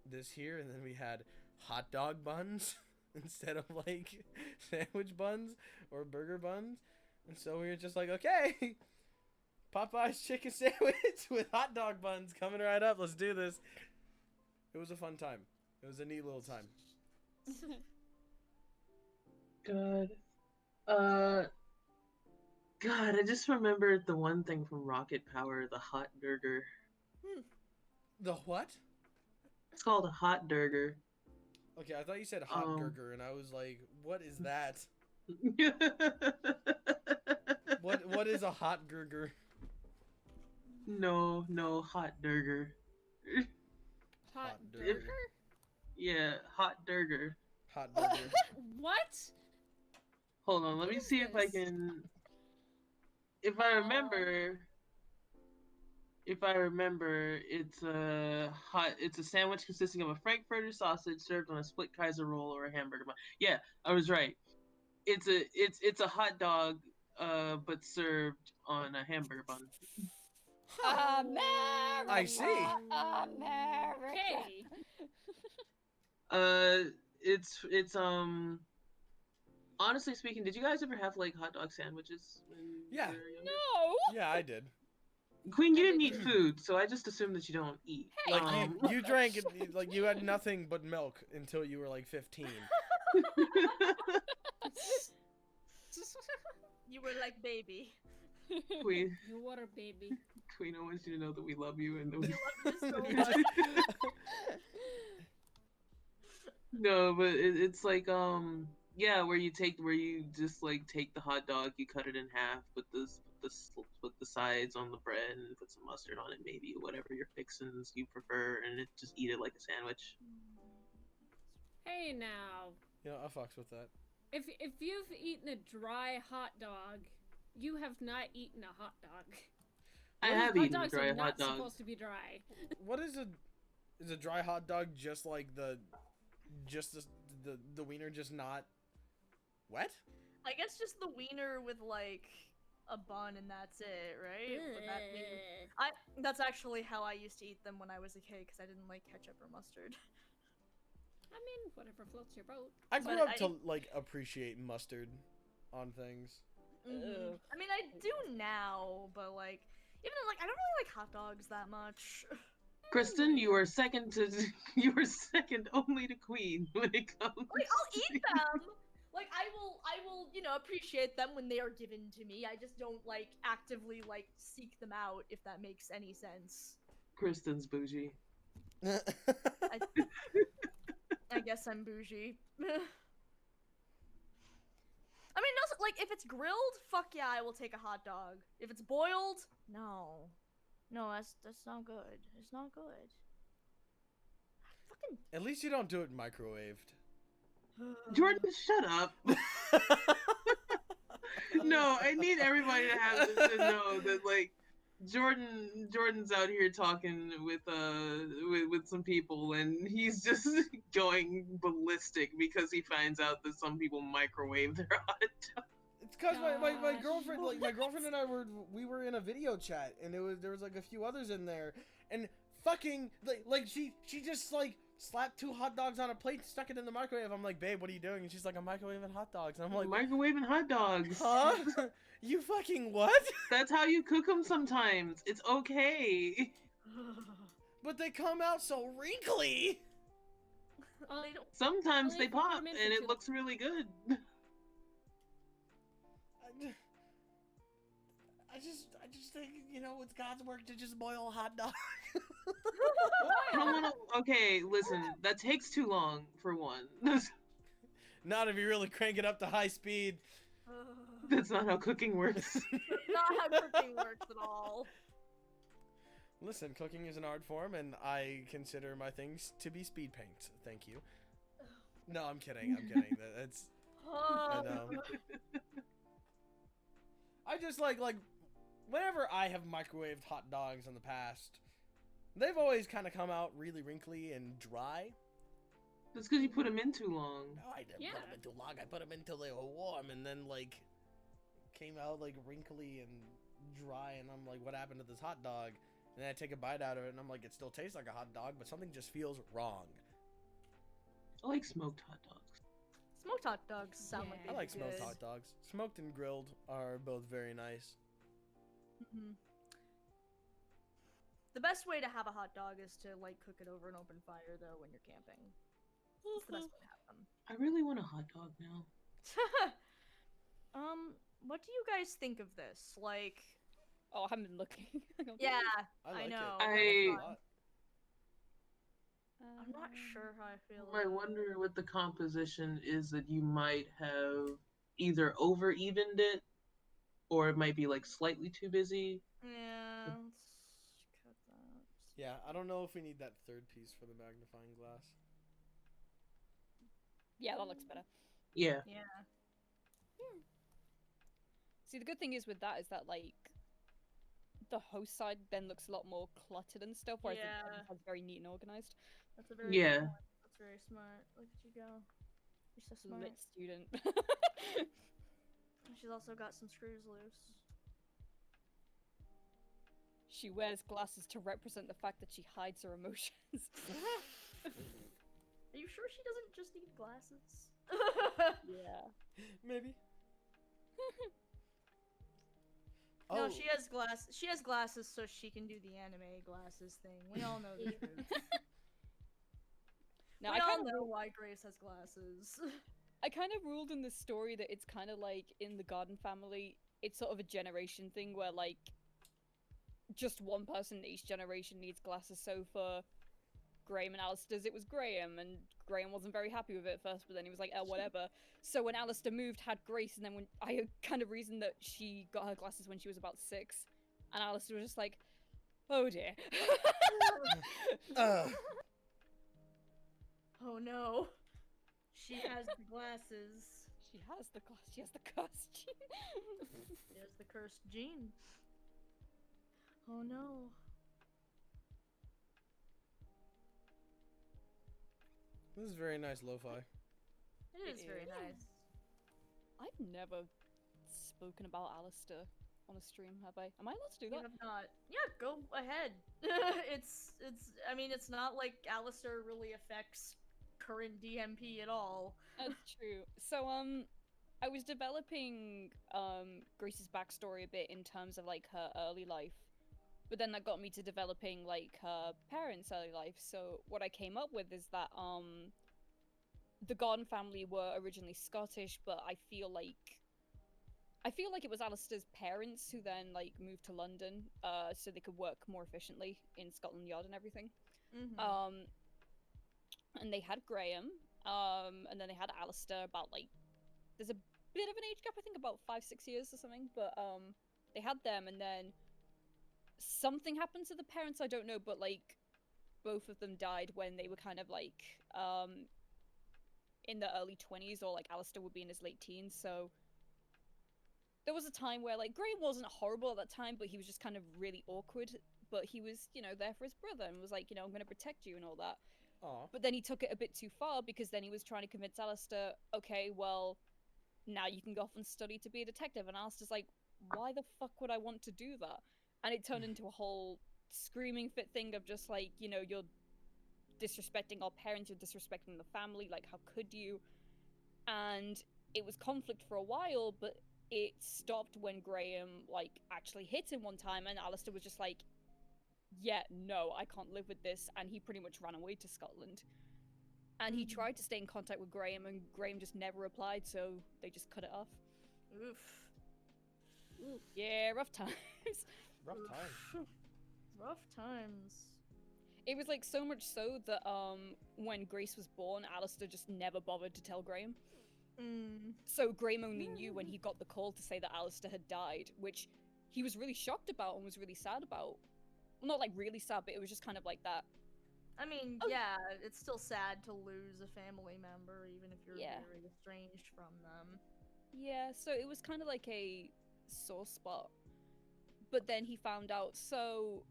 this here, and then we had hot dog buns instead of like sandwich buns or burger buns. And so we were just like, okay, Popeye's chicken sandwich with hot dog buns coming right up. Let's do this. It was a fun time. It was a neat little time. God. God, I just remembered the one thing from Rocket Power, the hot burger. The what? It's called a hot burger. Okay, I thought you said hot burger, and I was like, what is that? What is a hot burger? No, hot burger. Hot burger. burger? Yeah, hot burger. Hot burger. What? Hold on, let What me is see if I this? can. If I remember. if I remember, it's a sandwich consisting of a frankfurter sausage served on a split Kaiser roll or a hamburger bun. Yeah, I was right. It's a hot dog, but served on a hamburger bun. Huh. America! I see. America! Okay. It's honestly speaking, did you guys ever have like hot dog sandwiches when Yeah. you were younger? No! Yeah, I did. Queen, you I didn't didn't. eat food, so I just assumed that you don't eat. Hey, Like I you, love you that drank shit. it, like you had nothing but milk until you were like 15. You were like baby. Queen, You water baby. Queen, I want you to know that we love you and that We we love you so much. No, but it's like yeah, where you just like take the hot dog, you cut it in half, put the sides on the bread, and put some mustard on it, maybe whatever your fixins you prefer, and just eat it like a sandwich. Hey now, You know, I fucks with that. if you've eaten a dry hot dog, you have not eaten a hot dog. I have Hot eaten a dogs dry are not hot dog. supposed to be dry. What is a dry hot dog just like the wiener just not wet? I guess just the wiener with like a bun and that's it, right? Would that be... That's actually how I used to eat them when I was a kid because I didn't like ketchup or mustard. I mean, whatever floats your boat. I grew But up to like appreciate mustard on things. Mhm. I mean, I do now, but like even like I don't really like hot dogs that much. Kristen, you are second to you are second only to Queen when it comes. Like I'll eat them. Like I will, you know, appreciate them when they are given to me. I just don't like actively like seek them out if that makes any sense. Kristen's bougie. I guess I'm bougie. I mean, also, like if it's grilled, fuck yeah, I will take a hot dog. If it's boiled, no, no, that's not good. It's not good. Fucking At least you don't do it microwaved. Jordan, shut up. No, I need everybody to know that like Jordan's out here talking with some people and he's just going ballistic because he finds out that some people microwave their hot dog. It's cause my Gosh. girlfriend my girlfriend and I were in a video chat and there was like a few others in there and fucking like she just like slapped 2 hot dogs on a plate, stuck it in the microwave. I'm like, babe, what are you doing? And she's like, I'm microwaving hot dogs. And I'm like, Microwaving hot dogs. huh? You fucking what? That's how you cook them sometimes. It's okay. But they come out so wrinkly. They don't. Sometimes Only they if you put pop 'em in and for it too- looks really good. I just think, you know, it's God's work to just boil a hot dog. I don't wanna, okay, listen, that takes too long for one. Not if you really crank it up to high speed. That's not how cooking works. Not how cooking works at all. Listen, cooking is an art form, and I consider my things to be speed paints. Thank you. No, I'm kidding. I'm kidding. That's I know. I just like whenever I have microwaved hot dogs in the past, they've always kind of come out really wrinkly and dry. That's because you put them in too long. No, I didn't Yeah. put them in too long. I put them in until they were warm, and then like came out like wrinkly and dry, and I'm like, what happened to this hot dog? And then I take a bite out of it, and I'm like, it still tastes like a hot dog, but something just feels wrong. I like smoked hot dogs. Smoked hot dogs sound like Yeah. I they'd like be smoked good. hot dogs. Smoked and grilled are both very nice. Mhm. The best way to have a hot dog is to like cook it over an open fire though when you're camping. It's the best way to have them. I really want a hot dog now. What do you guys think of this? Like, Oh, I haven't been looking. Hang on. yeah, I like know. it. I- like it a lot. I'm not sure how I feel. I about wonder with the composition is that you might have either over evened it or it might be like slightly too busy. Yeah, let's cut that. Yeah, I don't know if we need that third piece for the magnifying glass. Yeah, that looks better. Yeah. Yeah. See, the good thing is with that is that like the host side then looks a lot more cluttered and stuff, whereas the Yeah. other side's very neat and organized. That's a very Yeah. good point. That's very smart. Look at you go. You're so smart. Lit student. She's also got some screws loose. She wears glasses to represent the fact that she hides her emotions. Are you sure she doesn't just need glasses? Yeah. Maybe. No, Oh, she has glasses so she can do the anime glasses thing. We all know the truth. Now, We I all kind of know why Grace has glasses. I kind of ruled in this story that it's kind of like in the Garden family, it's sort of a generation thing where like just one person in each generation needs glasses. So for Graham and Alistair's, it was Graham, and Graham wasn't very happy with it at first, but then he was like, oh, whatever. So when Alistair moved, had Grace, and then when I kind of reasoned that she got her glasses when she was about 6, and Alistair was just like, oh dear. Oh no. She has the glasses. She has the glass. She has the costume. There's the cursed gene. Oh no. this is very nice lo-fi. It is very is. nice. I've never spoken about Alistair on a stream, have I? Am I allowed to do You that? have not. Yeah, go ahead. I mean, it's not like Alistair really affects current DMP at all. That's true. So, I was developing Grace's backstory a bit in terms of like her early life, but then that got me to developing like her parents' early life. So what I came up with is that the Gordon family were originally Scottish, but I feel like it was Alistair's parents who then like moved to London, so they could work more efficiently in Scotland Yard and everything. Mm-hmm. And they had Graham, and then they had Alistair. About like, there's a bit of an age gap, I think about 5-6 years or something. But they had them, and then something happened to the parents. I don't know, but like, both of them died when they were kind of like in the early 20s, or like Alistair would be in his late teens. So there was a time where like Graham wasn't horrible at that time, but he was just kind of really awkward. But he was, there for his brother and was like, I'm going to protect you and all that. Aw. But then he took it a bit too far, because then he was trying to convince Alistair, okay, well, now you can go off and study to be a detective. And Alistair's like, why the fuck would I want to do that? And it turned into a whole screaming fit thing of just like, you're disrespecting our parents, you're disrespecting the family, like, how could you? And it was conflict for a while, but it stopped when Graham, like, actually hit him one time, and Alistair was just like, yeah, no, I can't live with this, and he pretty much ran away to Scotland. And he tried to stay in contact with Graham, and Graham just never replied, so they just cut it off. Oof. Yeah, rough times. Rough time. Rough times. It was like so much so that when Grace was born, Alistair just never bothered to tell Graham. So Graham only knew when he got the call to say that Alistair had died, which he was really shocked about and was really sad about. Well, not like really sad, but it was just kind of like that. I mean, Oh. yeah, it's still sad to lose a family member, even if you're Yeah. very estranged from them. Yeah, so it was kind of like a sore spot. But then he found out, so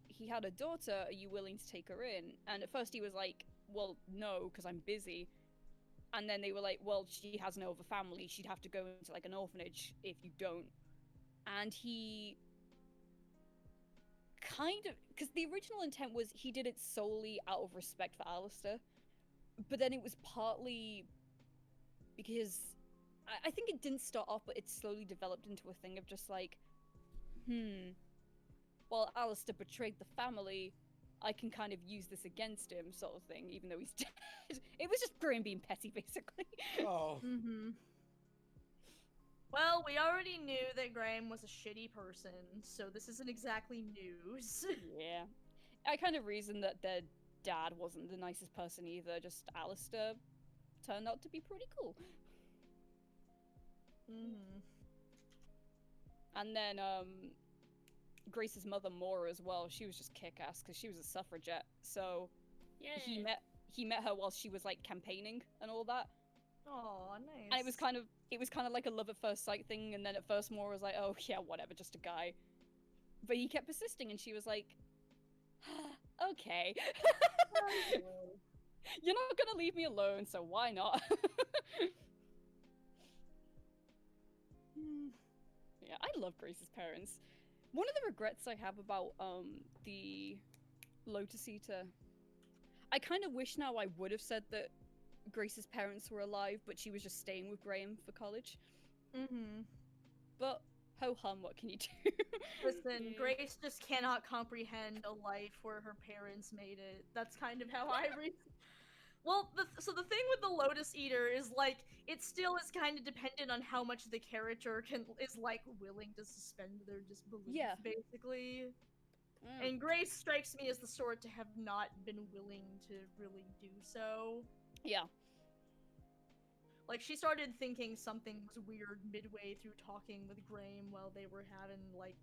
he had a daughter, are you willing to take her in? And at first he was like, well, no, because I'm busy. And then they were like, well, she has no other family, she'd have to go into like an orphanage if you don't. And he kind of, because the original intent was he did it solely out of respect for Alistair, but then it was partly because I think it didn't start off, but it slowly developed into a thing of just like, well, Alistair betrayed the family, I can kind of use this against him, sort of thing, even though he's dead. It was just Graham being petty, basically. Oh. Well, we already knew that Graham was a shitty person, so this isn't exactly news. Yeah. I kind of reasoned that their dad wasn't the nicest person either, just Alistair turned out to be pretty cool. And then, Grace's mother, Maura, as well, she was just kick-ass, because she was a suffragette, so he met her while she was, like, campaigning and all that. Oh, nice. And it was kind of like a love at first sight thing, and then at first Maura was like, oh, yeah, whatever, just a guy. But he kept persisting, and she was like, okay. You're not gonna leave me alone, so why not? Yeah, I love Grace's parents. One of the regrets I have about the Lotus Eater, I kind of wish now I would have said that Grace's parents were alive, but she was just staying with Graham for college. Mm-hmm. But ho hum, what can you do? Listen, Yeah. Grace just cannot comprehend a life where her parents made it. That's kind of how I read. Well, so the thing with the Lotus Eater is like it still is kind of dependent on how much the character is like willing to suspend their disbelief, Yeah. basically. Mm. And Grace strikes me as the sort to have not been willing to really do so. Yeah. Like, she started thinking something was weird midway through talking with Graham while they were having, like,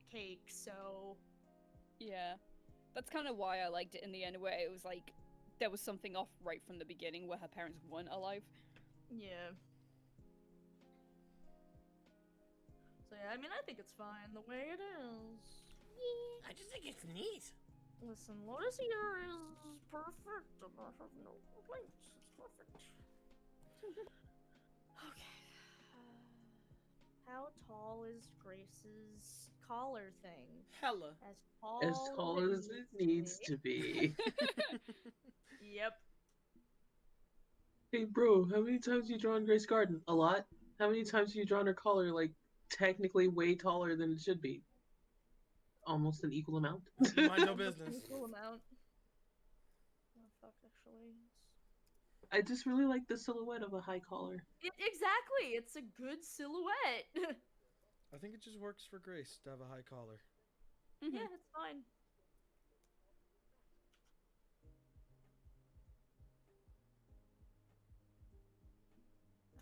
cake, so... Yeah. That's kind of why I liked it in the end, where it was like, there was something off right from the beginning where her parents weren't alive. Yeah. So yeah, I mean, I think it's fine the way it is. I just think it's neat. Listen, Lotus Eater is perfect, and I have no complaints. It's perfect. Okay. How tall is Grace's collar thing? Hella. As tall, As tall as it needs to be. Yep. Hey, bro, how many times you drawn Grace Garden? A lot. How many times have you drawn her collar, like, technically way taller than it should be? Almost an equal amount. You mind no Almost an business. equal amount. Oh fuck, actually. I just really like the silhouette of a high collar. Exactly, it's a good silhouette. I think it just works for Grace to have a high collar. Mhm. Yeah, it's fine.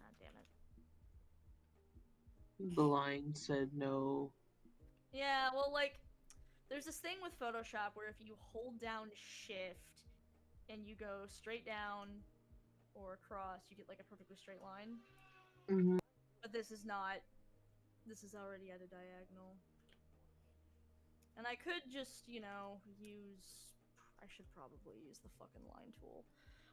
Ah, damn it. The line said no. Yeah, well, like, there's this thing with Photoshop where if you hold down Shift and you go straight down or across, you get like a perfectly straight line. Mm-hmm. But this is not. This is already at a diagonal. And I could just, use... I should probably use the fucking line tool.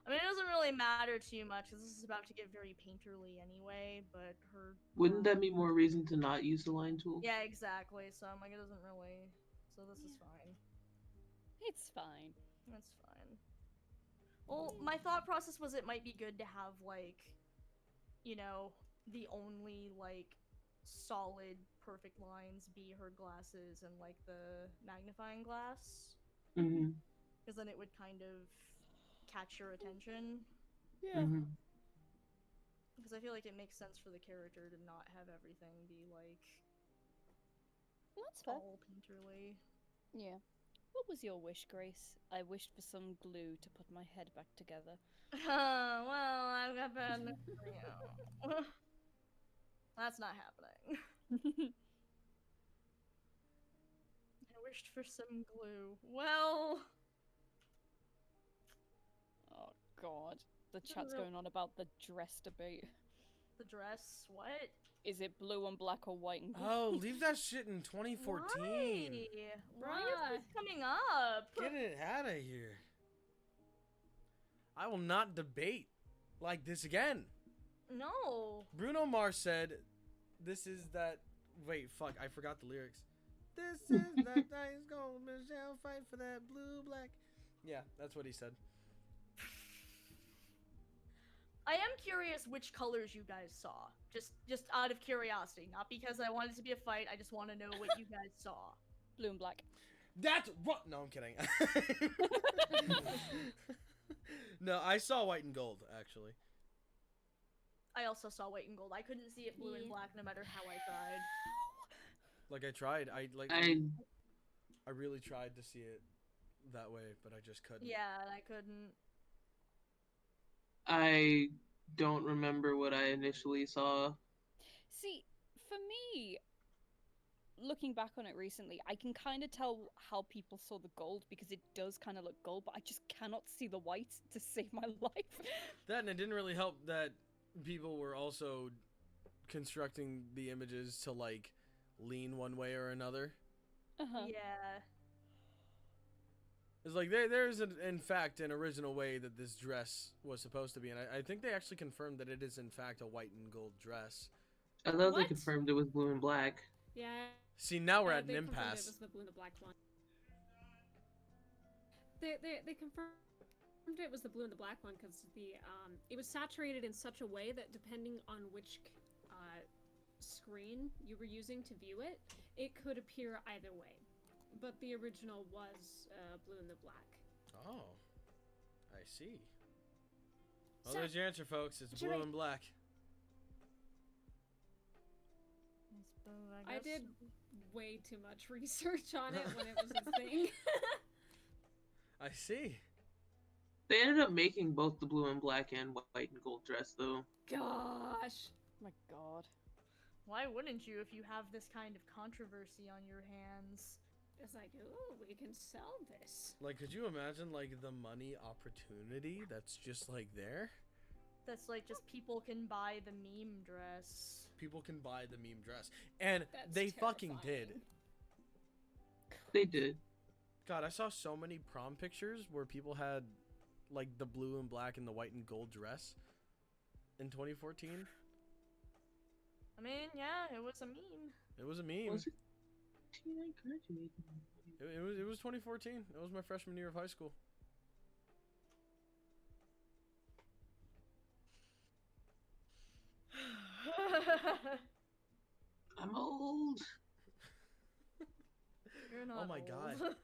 I mean, it doesn't really matter too much, because this is about to get very painterly anyway, but her... Wouldn't that be more reason to not use the line tool? Yeah, exactly, so I'm like, it doesn't really... So this is fine. It's fine. That's fine. Well, my thought process was it might be good to have, like, the only, like, solid, perfect lines be her glasses and, like, the magnifying glass. Mm-hmm. Because then it would kind of catch your attention. Yeah. Mm-hmm. Because I feel like it makes sense for the character to not have everything be, like, That's fair. all painterly. Yeah. What was your wish, Grace? I wished for some glue to put my head back together. Well, I've got bad news for you. That's not happening. I wished for some glue. Well... Oh god. The Doesn't chat's really- going on about the dress debate. The dress? What? Is it blue and black or white and green? Oh, leave that shit in 2014. Why is this coming up? Get it out of here. I will not debate like this again. No. Bruno Mars said, "This is that." Wait, fuck, I forgot the lyrics. This is that ice gold Michelle fight for that blue black. Yeah, that's what he said. I am curious which colors you guys saw. Just out of curiosity, not because I want it to be a fight. I just want to know what you guys saw. Blue and black. That's what. No, I'm kidding. No, I saw white and gold actually. I also saw white and gold. I couldn't see it blue and Yeah. black no matter how I tried. Like I tried. I really tried to see it that way, but I just couldn't. Yeah, I couldn't. I don't remember what I initially saw. See, for me, looking back on it recently, I can kind of tell how people saw the gold because it does kind of look gold, but I just cannot see the white to save my life. That, and it didn't really help that people were also constructing the images to like lean one way or another. Uh-huh. Yeah. It's like there's in fact an original way that this dress was supposed to be, and I think they actually confirmed that it is in fact a white and gold dress. I thought they What? confirmed it was blue and black. Yeah. See, now we're at an They confirmed it impasse. was the blue and the black one. They confirmed it was the blue and the black one because it was saturated in such a way that depending on which screen you were using to view it, it could appear either way. But the original was blue and the black. Oh, I see. Well, So- there's your answer, folks. It's blue Saturate- and black. I did way too much research on it when it was a thing. I see. They ended up making both the blue and black and white and gold dress, though. Gosh. My god. Why wouldn't you if you have this kind of controversy on your hands? It's like, ooh, we can sell this. Like, could you imagine, like, the money opportunity that's just, like, there? That's like just people can buy the meme dress. People can buy the meme dress. And That's they fucking did. terrifying. They did. God, I saw so many prom pictures where people had, like, the blue and black and the white and gold dress in 2014. I mean, yeah, it was a meme. It was a meme. Was it? I graduated. It was 2014. It was my freshman year of high school. I'm old. You're not Oh my old. God.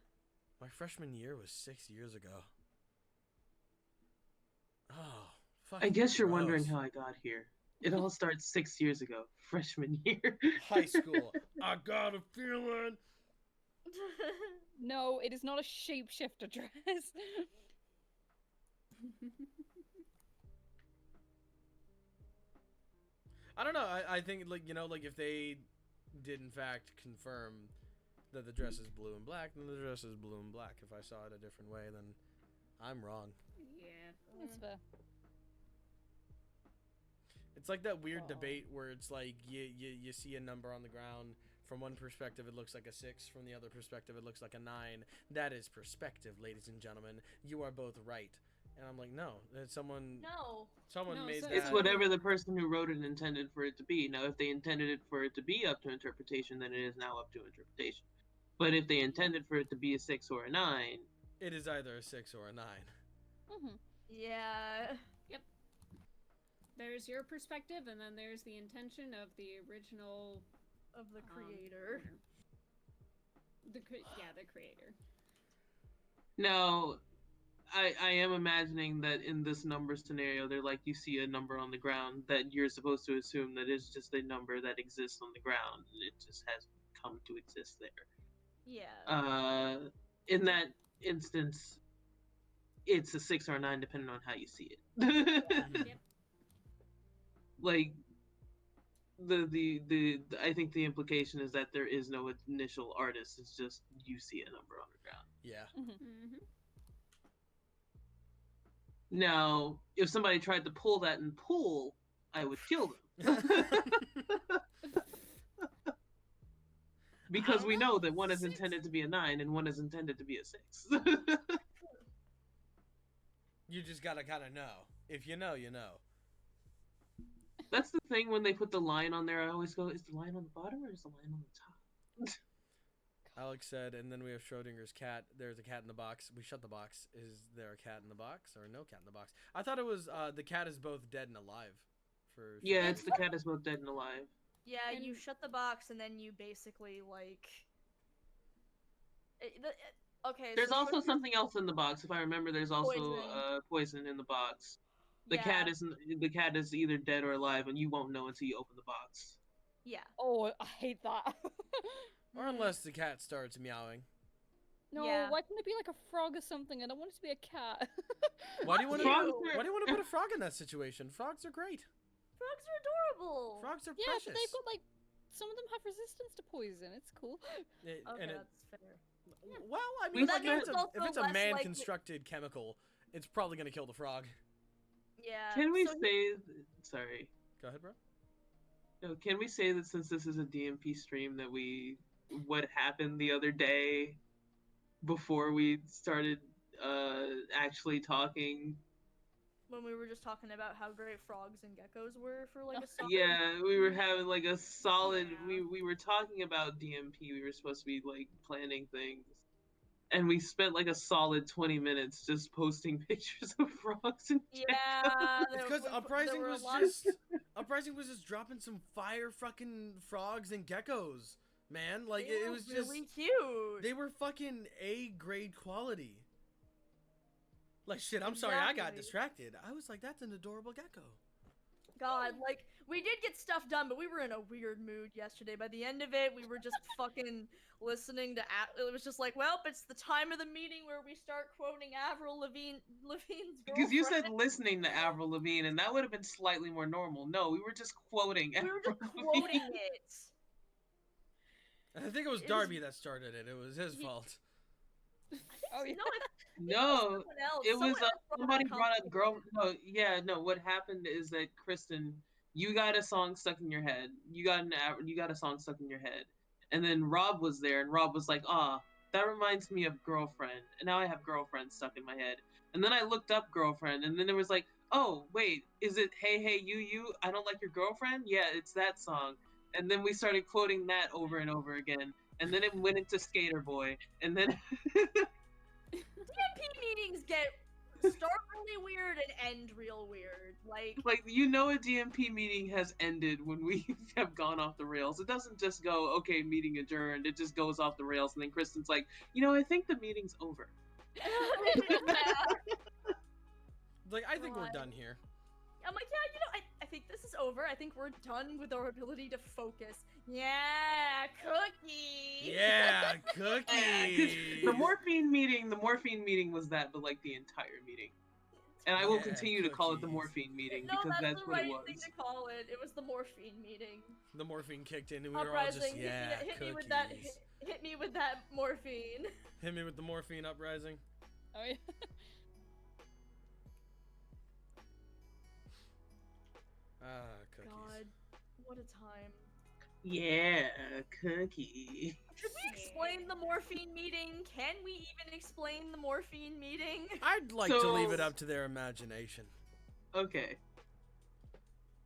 My freshman year was 6 years ago. Oh, fucking I guess you're wondering gross. how I got here. It all starts 6 years ago, freshman year. High school. I got a feeling. No, it is not a shapeshifter dress. I don't know. I think, like, you know, like, if they did in fact confirm that the dress is blue and black, then the dress is blue and black. If I saw it a different way, then I'm wrong. Yeah. That's fair. It's like that weird Oh. debate where it's like you see a number on the ground. From one perspective, it looks like a 6. From the other perspective, it looks like a 9. That is perspective, ladies and gentlemen. You are both right. And I'm like, no, someone No, made so- that. It's whatever the person who wrote it intended for it to be. Now, if they intended it for it to be up to interpretation, then it is now up to interpretation. But if they intended for it to be a 6 or a 9, It is either a 6 or a 9. Mm-hmm. Yeah. There's your perspective, and then there's the intention of the original Of the creator. owner. The creator. now I am imagining that in this number scenario, they're like, you see a number on the ground that you're supposed to assume that it's just a number that exists on the ground. It just has come to exist there. Yeah. In that instance, it's a 6 or a 9 depending on how you see it. Yep. Like the I think the implication is that there is no initial artist. It's just you see a number on the ground. Yeah. Mm-hmm. Now, if somebody tried to pull that and pull, I would kill them. Because we know that one is intended to be a 9 and one is intended to be a 6. You just gotta kind of know. If you know, you know. That's the thing when they put the line on there. I always go, is the line on the bottom or is the line on the top? Alex said, and then we have Schrodinger's cat. There's a cat in the box. We shut the box. Is there a cat in the box or no cat in the box? I thought it was the cat is both dead and alive. For Yeah, it's the cat is both dead and alive. Yeah, you And- shut the box and then you basically like. Okay. There's so also Schrodinger's- something else in the box. If I remember, there's also Poison. poison in the box. The yeah, cat is either dead or alive, and you won't know until you open the box. Yeah. Oh, I hate that. Or unless the cat starts meowing. No, Yeah. why can't it be like a frog or something? I don't want it to be a cat. Why do you want to? Frogs Why do you want to put a frog in that situation? Frogs are great. Frogs are adorable. Frogs are Yeah, precious. but they've got like some of them have resistance to poison. It's cool. It- Okay, and it- that's fair. well, I We mean, But like, that if means it's also a less likely- man-constructed chemical, it's probably gonna kill the frog. Yeah. Can we so say? Sorry. Go ahead, bro. No, can we say that since this is a DMP stream that we what happened the other day before we started actually talking. When we were just talking about how great frogs and geckos were for like a solid. Yeah, we were having like a solid. Yeah. We were talking about DMP. We were supposed to be like planning things, and we spent like a solid 20 minutes just posting pictures of frogs and Yeah, It's because Uprising was just Uprising was just dropping some fire fucking frogs and geckos, man. Like they it were was really just cute. they were fucking A grade quality. Like shit, I'm sorry I got Exactly. distracted. I was like, that's an adorable gecko. God, like we did get stuff done, but we were in a weird mood yesterday. By the end of it, we were just fucking listening to. It was just like, well, it's the time of the meeting where we start quoting Avril Lavigne's girlfriend. Because you said listening to Avril Lavigne, and that would have been slightly more normal. No, we were just quoting. we were just Avril Lavigne. quoting it. I think it was It was- Darby that started it. It was his fault. Oh yeah. No, I No, someone else. it was Someone else somebody brought up compliment. girl. No, yeah, no. What happened is that Kristen, you got a song stuck in your head. You got a song stuck in your head, and then Rob was there, and Rob was like, "Ah, that reminds me of girlfriend." And now I have girlfriend stuck in my head. And then I looked up girlfriend, and then it was like, "Oh, wait, is it Hey Hey You? I don't like your girlfriend." Yeah, it's that song. And then we started quoting that over and over again. And then it went into Skater Boy, and then DMP meetings start really weird and end real weird. Like like a DMP meeting has ended when we have gone off the rails. It doesn't just go, okay, meeting adjourned. It just goes off the rails, and then Kristen's like, I think the meeting's over. Like I think we're God. done here. I'm like, yeah, I think this is over. I think we're done with our ability to focus. Yeah, cookie. Yeah, 'Cause cookies. the morphine meeting was that, but like the entire meeting. And I will Yeah, continue to call it the cookies. morphine meeting No, because that's the what right it was. thing to call it. It was the morphine meeting. The morphine kicked in, and we were all just Uprising, yeah, hit me cookies. with that. Hit me with that morphine. Hit me with the morphine uprising. Oh yeah. Ah, cookies. God, what a time. Yeah, cookie. Should we explain the morphine meeting? Can we even explain the morphine meeting? I'd like to leave it up to their imagination. Okay.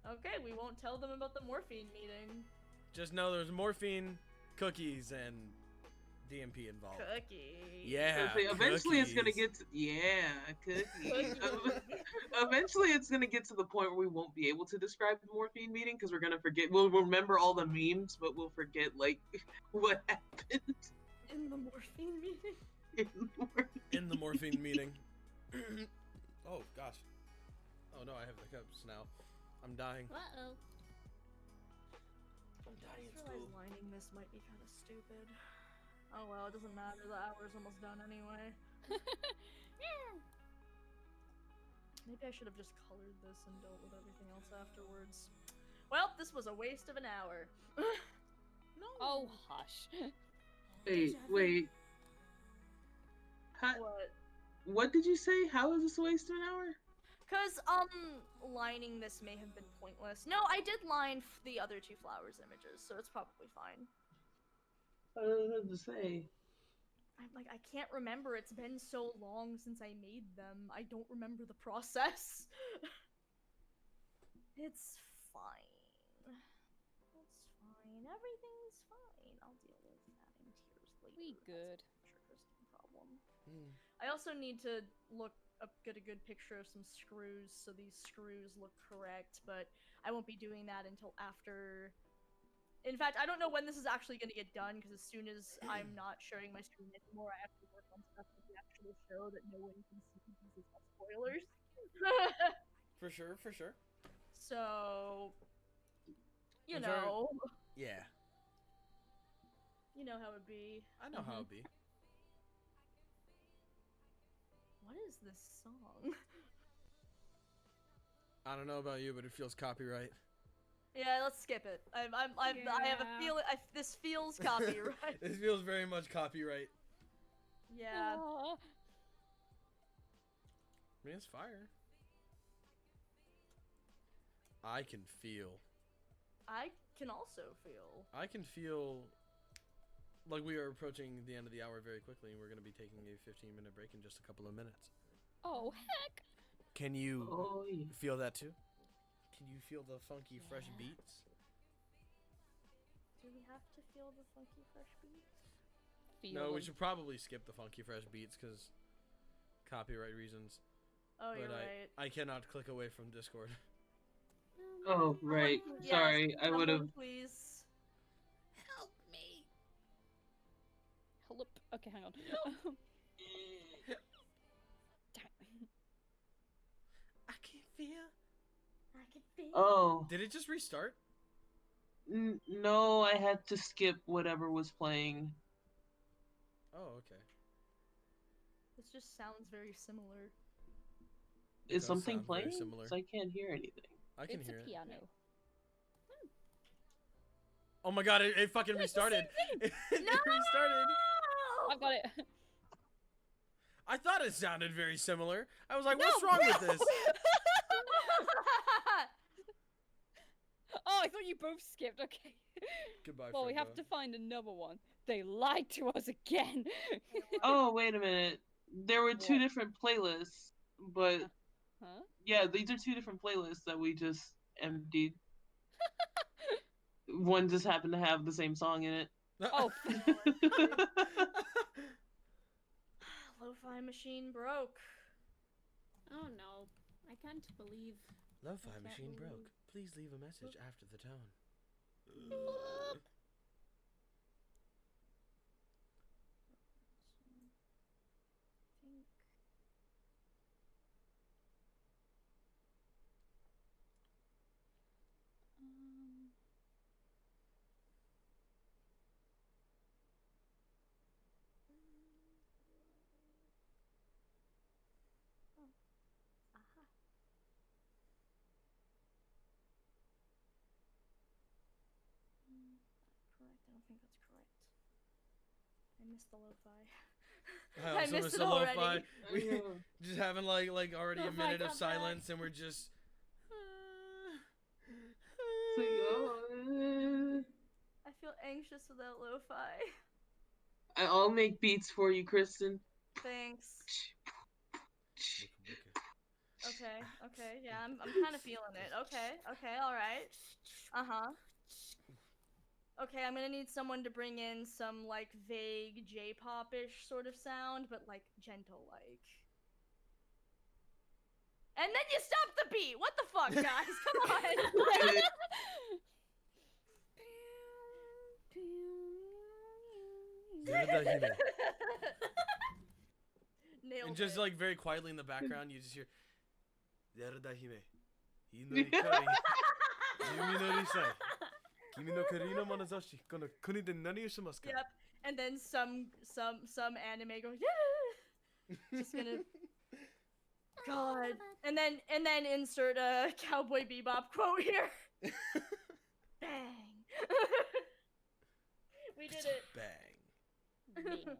Okay, we won't tell them about the morphine meeting. Just know there's morphine, cookies, and DMP involved. Cookie. Yeah. Eventually it's gonna cookies. cookies. Cookies. Eventually it's gonna get to the point where we won't be able to describe the morphine meeting because we're gonna forget. We'll remember all the memes, but we'll forget like what happened In the morphine meeting. in the morphine. In the morphine meeting. Oh gosh. Oh no, I have the cups now. I'm dying. Uh-oh. I'm I dying in just school. realized lining this might be kind of stupid. Oh well, it doesn't matter. The hour's almost done anyway. Maybe I should have just colored this and dealt with everything else afterwards. Well, this was a waste of an hour. No. Oh hush. Wait. What did you say? How is this a waste of an hour? Cause lining this may have been pointless. No, I did line the other two flowers images, so it's probably fine. I don't know what to say. I'm like, I can't remember. It's been so long since I made them. I don't remember the process. It's fine. It's fine. Everything's fine. I'll deal with that in tears later. We good. That's a Kristen problem. Hmm. I also need to get a good picture of some screws so these screws look correct, but I won't be doing that until after. In fact, I don't know when this is actually going to get done because as soon as I'm not sharing my screen anymore, I have to work on stuff for the actual show that no one can see because it's all spoilers. For sure, for sure. So, you Is there- know, Yeah, you know how it be. I know how it be. What is this song? I don't know about you, but it feels copyright. Yeah, let's skip it. I have a Yeah. feeling. This feels copyright. It feels very much copyright. Yeah. Aw. I mean, it's fire. I can feel. I can also feel. I can feel like we are approaching the end of the hour very quickly, and we're going to be taking a 15-minute break in just a couple of minutes. Oh heck! Can you Oh, yeah. feel that too? Can you feel the funky, fresh beats? Do we have to feel the funky fresh beats? Feel No, we them. should probably skip the funky, fresh beats because copyright reasons. Oh, But you're right. I cannot click away from Discord. Oh, right. Yes, Sorry, I would have. someone please. Help me. Help. Okay, hang on. Damn it. I can feel. I can feel. Oh. Did it just restart? No, I had to skip whatever was playing. Oh, okay. This just sounds very similar. It Is does something sound very playing? similar. 'Cause I can't hear anything. I can It's hear a it. piano. Oh my god, it fucking restarted. It restarted. I've got it. I thought it sounded very similar. I was like, what's wrong with this? Oh, I thought you both skipped. Okay. Goodbye, Well, we have Frendo. to find another one. They lied to us again. Oh, wait a minute. There were two What? different playlists, but Huh? yeah, these are two different playlists that we just emptied. One just happened to have the same song in it. Oh, Lo-fi machine broke. Oh no, I can't believe. Lo-fi can't machine believe- broke. Please leave a message after the tone. Think. Aha. Correct. I don't think that's correct. I missed the lo-fi. I I also missed miss it the lo-fi. already. We Yeah. just having like already a Lo-fi minute of comeback. silence, and we're just. It's like, oh, I feel anxious without lo-fi. I'll make beats for you, Kristen. Thanks. Wicca, wicca. Okay, yeah, I'm kind of feeling it. Okay, alright. Uh-huh. Okay, I'm gonna need someone to bring in some, like, vague J-pop-ish sort of sound, but, like, gentle-like. And then you stop the beat! What the fuck, guys? Come on! Yarada-hime. Nailed And just it. like very quietly in the background, you just hear Yarada-hime. Hinori kari. Yumi no risai. Kimi no kari no manazashi. Kono kuni de nani o shimasu ka? Yep. And then some anime going, yeah! Just gonna God. And then insert a Cowboy Bebop quote here. Bang. We did it. Bang. man.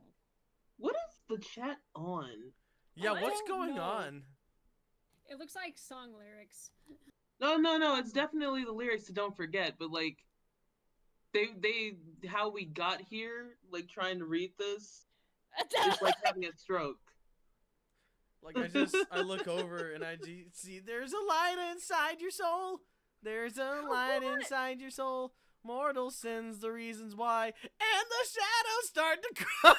What is the chat on? Yeah, I what's don't going know. on? It looks like song lyrics. No, it's definitely the lyrics to Don't Forget, but like they how we got here, like trying to read this, it's like having a stroke. Like I look over and I see there's a light inside your soul. There's a light What? inside your soul. Mortal sins the reasons why, and the shadows start to grow.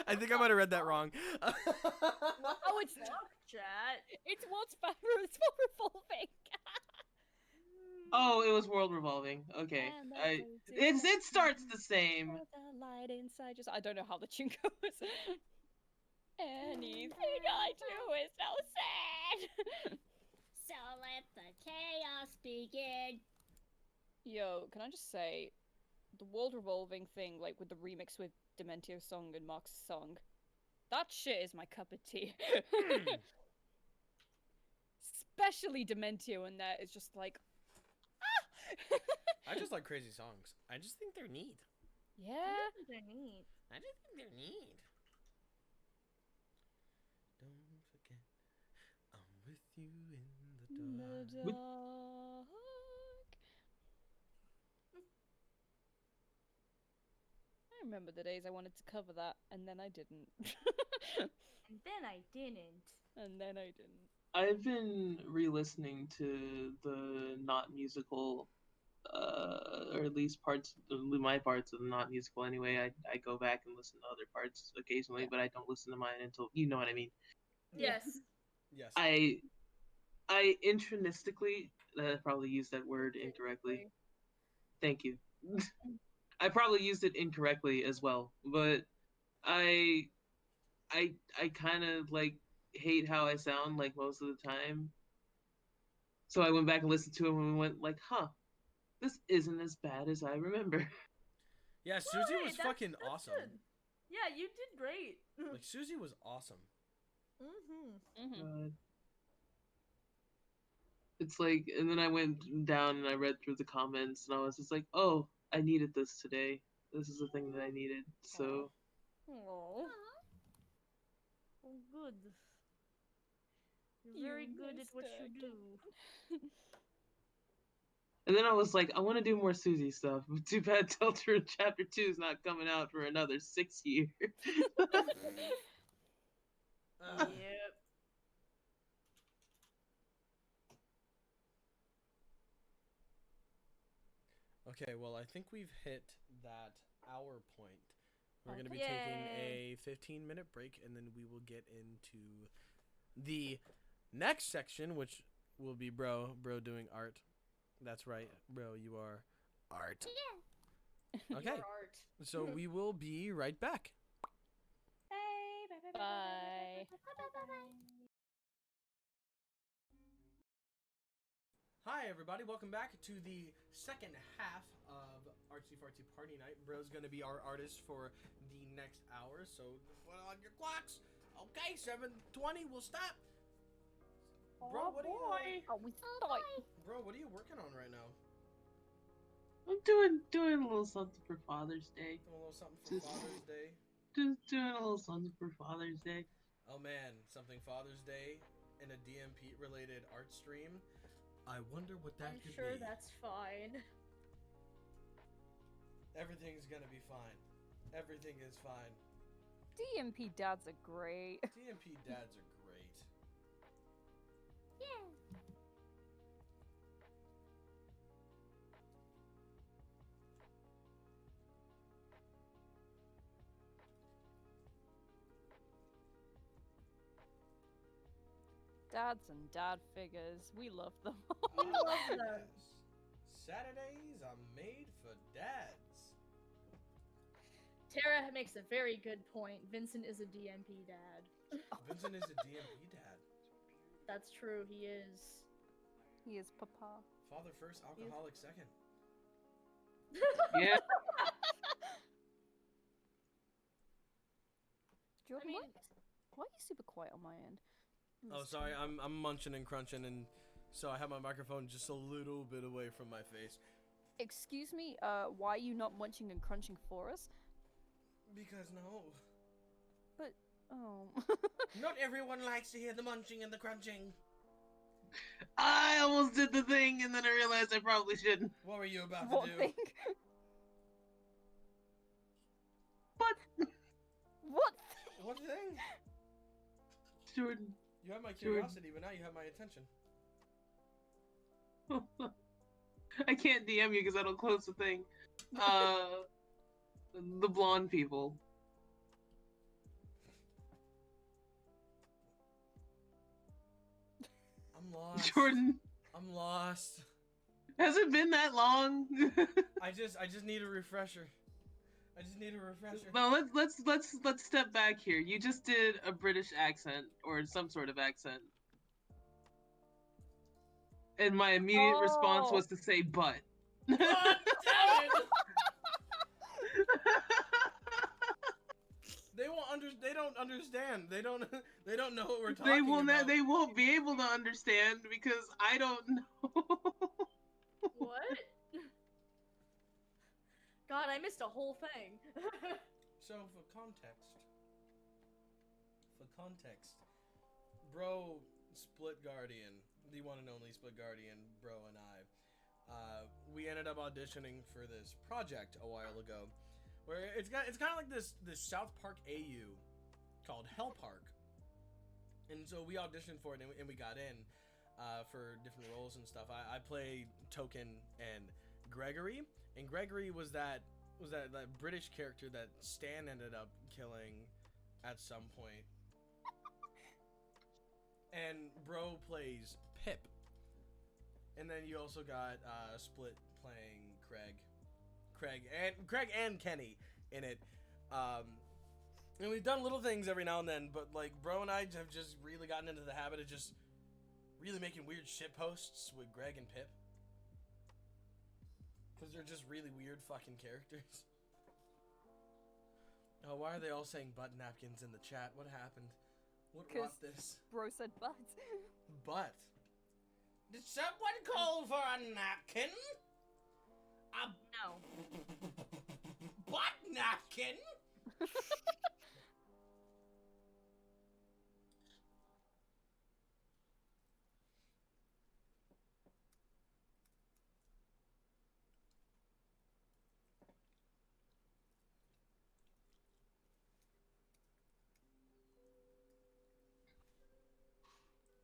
I think I might have read that wrong. Oh, it's Chat. it's what's better. It's more revolving. Oh, it was World Revolving. Okay, it starts the same. The light inside just I don't know how the tune goes. Anything I do is so sad. So let the chaos begin. Yo, can I just say, the world revolving thing, like with the remix with Dementio's song and Mark's song, that shit is my cup of tea. Especially Dementio in there is just like, ah! I just like crazy songs. I just think they're neat. Yeah. They're neat. I just think they're neat. Don't forget, I'm with you in the dark. The dark. remember the days I wanted to cover that, and then I didn't. And then I didn't. And then I didn't. I've been re-listening to the not musical, or at least my parts of the not musical anyway. I go back and listen to other parts occasionally, Yeah. but I don't listen to mine until you know what I mean. Yeah. Yes. Yes. I intrinistically, I probably used that word incorrectly. Thank you. I probably used it incorrectly as well, but I I kind of like hate how I sound like most of the time. So I went back and listened to him and went like, "Huh, this isn't as bad as I remember." Yeah, Susie Well, hey, was fucking awesome. good. Yeah, you did great. Like Susie was awesome. Mm-hmm. It's like, and then I went down and I read through the comments and I was just like, "Oh, I needed this today. This is the thing that I needed." So Oh. Oh, good. You're very good at what you do. And then I was like, I want to do more Susie stuff. But too bad Delta Chapter 2 is not coming out for another 6 years. Yep. Okay, well, I think we've hit that hour point. We're going to be Okay. taking Yay. a 15-minute break, and then we will get into the next section, which will be bro doing art. That's right, bro, you are art. Yeah. Okay, Your art. so we will be right back. Bye. Hi, everybody. Welcome back to the second half of Artsy Fartsy Party Night. Bro's going to be our artist for the next hour, so put on your clocks. Okay, 7:20, we'll stop. Bro, what are you, Oh, we bro, what are you working on right now? I'm doing a little something for Father's Day. Doing a little something for Just- Father's Day. Just doing a little something for Father's Day. Oh man, something Father's Day in a DMP related art stream. I wonder what that I'm could sure be. that's fine. Everything's gonna be fine. Everything is fine. DMP dads are great. DMP dads are great. Yeah. Dads and dad figures. We love them. We love them. Yes. Saturdays are made for dads. Tara makes a very good point. Vincent is a DMP dad. Vincent is a DMP dad. That's true, he is. He is papa. Father first, alcoholic second. Yeah. Jordan, I mean, why are you super quiet on my end? Oh, sorry, I'm munching and crunching, and so I have my microphone just a little bit away from my face. Excuse me, why are you not munching and crunching for us? Because no. Oh. Not everyone likes to hear the munching and the crunching. I almost did the thing and then I realized I probably shouldn't. What were you about What to do? thing? But What? What thing? Jordan. You have my Sure. curiosity, but now you have my attention. I can't DM you because I don't close the thing. The blonde people. I'm lost. Jordan, I'm lost. has it been that long? I just need a refresher. I just need a refresher. No, let's step back here. You just did a British accent or some sort of accent. And my immediate response was to say but. God damn it! They won't They don't understand. They don't. They don't know what we're talking They will about. not. They won't be able to understand because I don't know. what? God, I missed a whole thing. So for context, bro, Split Guardian, the one and only Split Guardian, bro, and I, we ended up auditioning for this project a while ago, where it's kind of like this South Park AU called Hell Park, and so we auditioned for it and we got in for different roles and stuff. I played Token and Gregory, and Gregory was that British character that Stan ended up killing at some point. And Bro plays Pip. And then you also got Split playing Craig and Kenny in it. And we've done little things every now and then, but like Bro and I have just really gotten into the habit of just really making weird shit posts with Greg and Pip. Because they're just really weird fucking characters. Oh, why are they all saying butt napkins in the chat? What happened? What brought this? Bro said butt. Butt? Did someone call for a napkin? A No. butt napkin?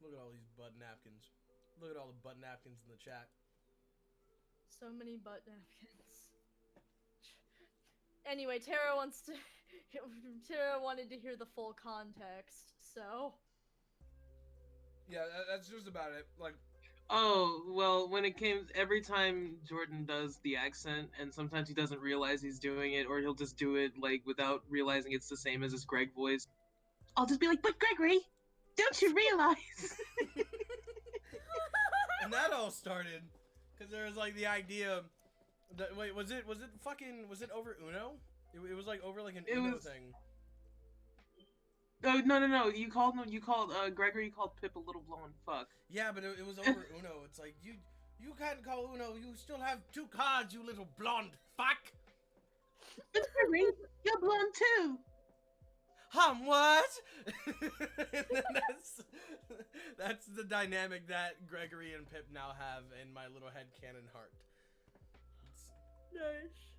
Look at all these butt napkins. Look at all the butt napkins in the chat. So many butt napkins. Anyway, Tara wanted to hear the full context, so. Yeah, that's just about it. Like, Oh, well, when it came, every time Jordan does the accent, and sometimes he doesn't realize he's doing it, or he'll just do it, like, without realizing it's the same as his Greg voice, I'll just be like, but Gregory, don't you realize? and that all started because there was like the idea that, wait, was it over Uno? It was like over like an Uno thing. Oh, no, you called Gregory called Pip a little blowing fuck. Yeah, but it was over Uno. It's like, you can't call Uno, you still have 2 cards, you little blonde fuck! But Gregory, you're blonde too! What? And then that's the dynamic that Gregory and Pip now have in my little headcanon heart. Nice.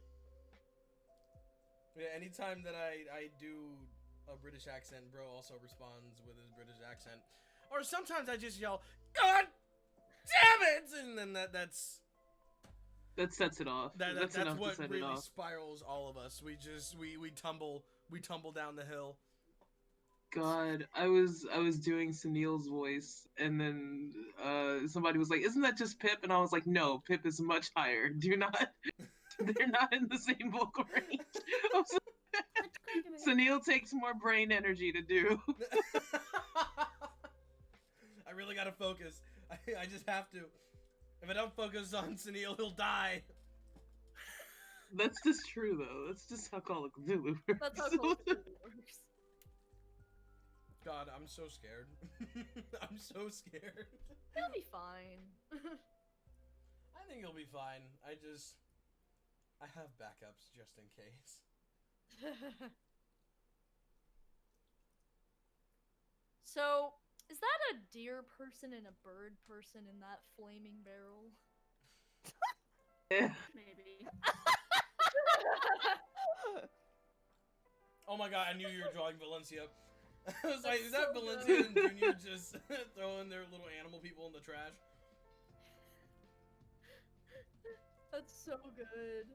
Yeah, anytime that I do a British accent, Bro also responds with his British accent. Or sometimes I just yell, God damn it! And then that sets it off. That's enough what to set really it off. spirals all of us. We tumble down the hill. God, I was doing Sunil's voice, and then somebody was like, "Isn't that just Pip?" And I was like, "No, Pip is much higher. They're not in the same vocal range." Sunil takes more brain energy to do. I really gotta focus. I just have to. If I don't focus on Sunil, he'll die. That's just true, though. That's just how Call of Cthulhu works. That's how Call of Cthulhu works. God, I'm so scared. I'm so scared. He'll be fine. I think he'll be fine. I have backups just in case. So, is that a deer person and a bird person in that flaming barrel? Maybe. Oh my god, I knew you were drawing Valencia. I was like, That's is that so Valencia good. and Junior just throwing their little animal people in the trash? That's so good.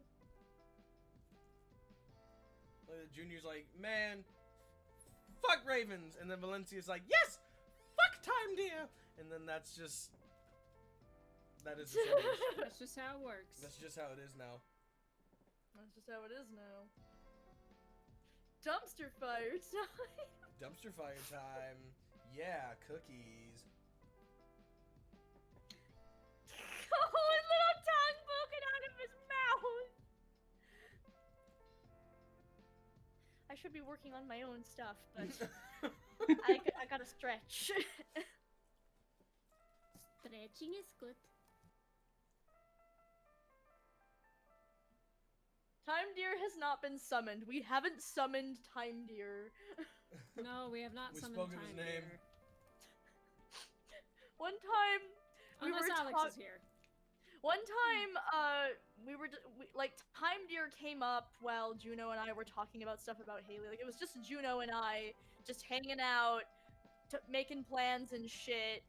Like, Junior's like, man, fuck Ravens. And then Valencia's like, yes, fuck Time Deer. And then that is just what it is. That's just how it works. That's just how it is now. That's just how it is now. Dumpster fire time! Dumpster fire time. Yeah, cookies. Oh, his little tongue poking out of his mouth! I should be working on my own stuff, but I gotta stretch. Stretching is good. Time Deer has not been summoned. We haven't summoned Time Deer. No, we have not We summoned spoke of his Time name. Deer. One time, we Unless were Alex is here. One time, like Time Deer came up while Juno and I were talking about stuff about Haley. Like it was just Juno and I just hanging out, making plans and shit.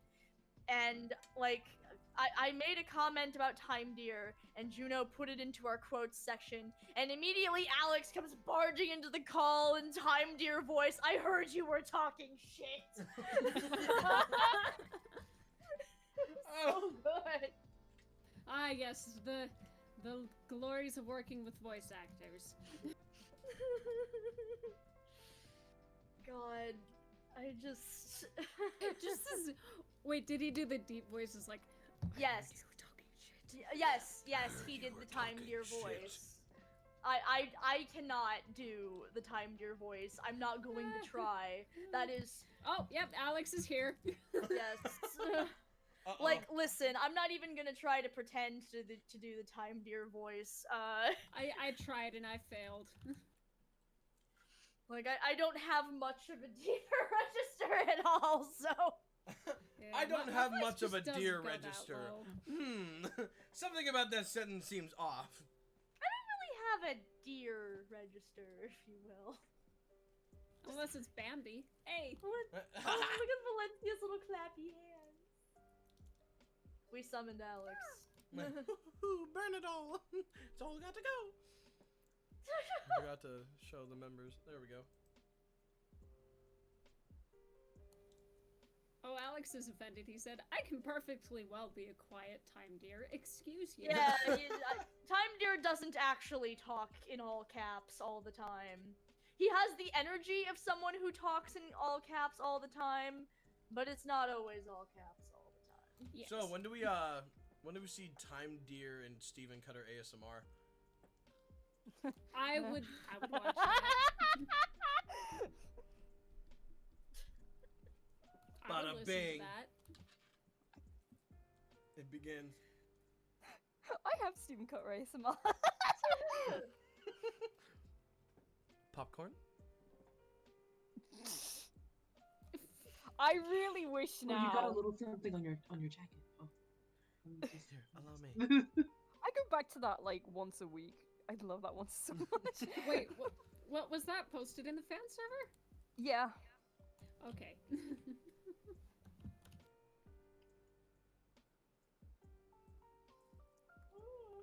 And like I made a comment about Time Deer, and Juno put it into our quotes section, and immediately Alex comes barging into the call in Time Deer voice. I heard you were talking shit. So good. Ah, yes, the glories of working with voice actors. God, I just. Just as. Wait, did he do the deep voices like? Yes. You were talking shit. Yes, he did the Time Deer voice. I cannot do the Time Deer voice. I'm not going to try. That is. Oh, yep, Alex is here. Yes. Like, listen, I'm not even gonna try to pretend to do the Time Deer voice. I tried and I failed. Like, I don't have much of a deer register at all, so. Yeah, I don't my have voice much of a just doesn't deer go that register. low. Something about that sentence seems off. I don't really have a deer register, if you will. Unless it's Bambi. Hey! Oh, look at Valencia's little clappy hands. We summoned Alex. Burn it all. It's all got to go. I forgot to show the members. There we go. Oh, Alex is offended. He said, I can perfectly well be a quiet Time Deer. Excuse you. Yeah, Time Deer doesn't actually talk in all caps all the time. He has the energy of someone who talks in all caps all the time, but it's not always all caps all the time. Yes. So when do we see Time Deer and Steven Cutter ASMR? I would watch that. I would Bada listen bing. to that. It begins. I have Steven Cutter ASMR. Popcorn? I really wish Oh, now. you got a little something on your jacket. Oh. Here, allow me. I go back to that like once a week. I love that one so much. Wait, what was that posted in the fan server? Yeah. Okay.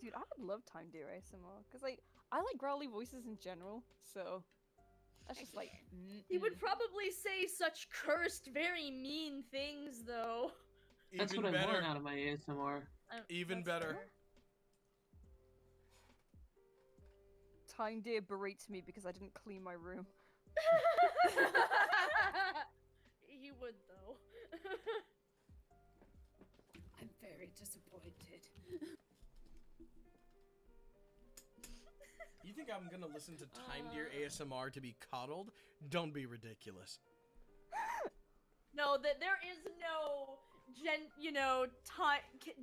Dude, I would love Time Deer ASMR because like I like growly voices in general, so that's just like. He would probably say such cursed, very mean things, though. That's Even what I better. want out of my ASMR. Even That's better. fair. Time Deer berates me because I didn't clean my room. He would, though. I'm very disappointed. You think I'm gonna listen to Time Deer ASMR to be coddled? Don't be ridiculous. No, that there is no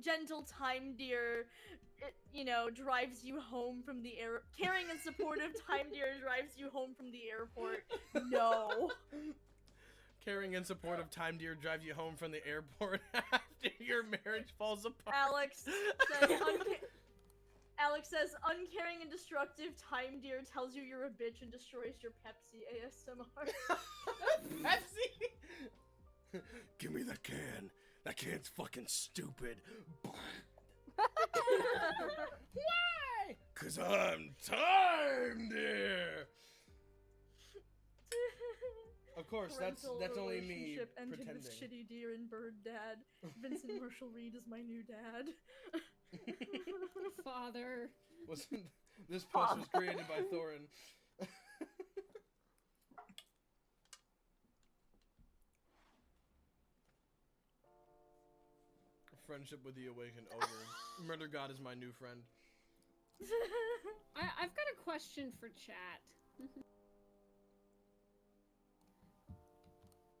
gentle Time Deer, drives you home from the caring and supportive Time Deer drives you home from the airport. No. Caring and supportive Time Deer drives you home from the airport after your marriage falls apart. Alex says, uncaring and destructive Time Deer tells you you're a bitch and destroys your Pepsi ASMR. Pepsi! Give me that can. That can's fucking stupid. Why? 'Cause I'm Time Deer! Of course, that's only me Relationship ended pretending. with shitty deer and bird dad. Vincent Marshall Reed is my new dad. Father. This post was created by Thorin. Friendship with the Awakened over. Murder God is my new friend. I've got a question for chat.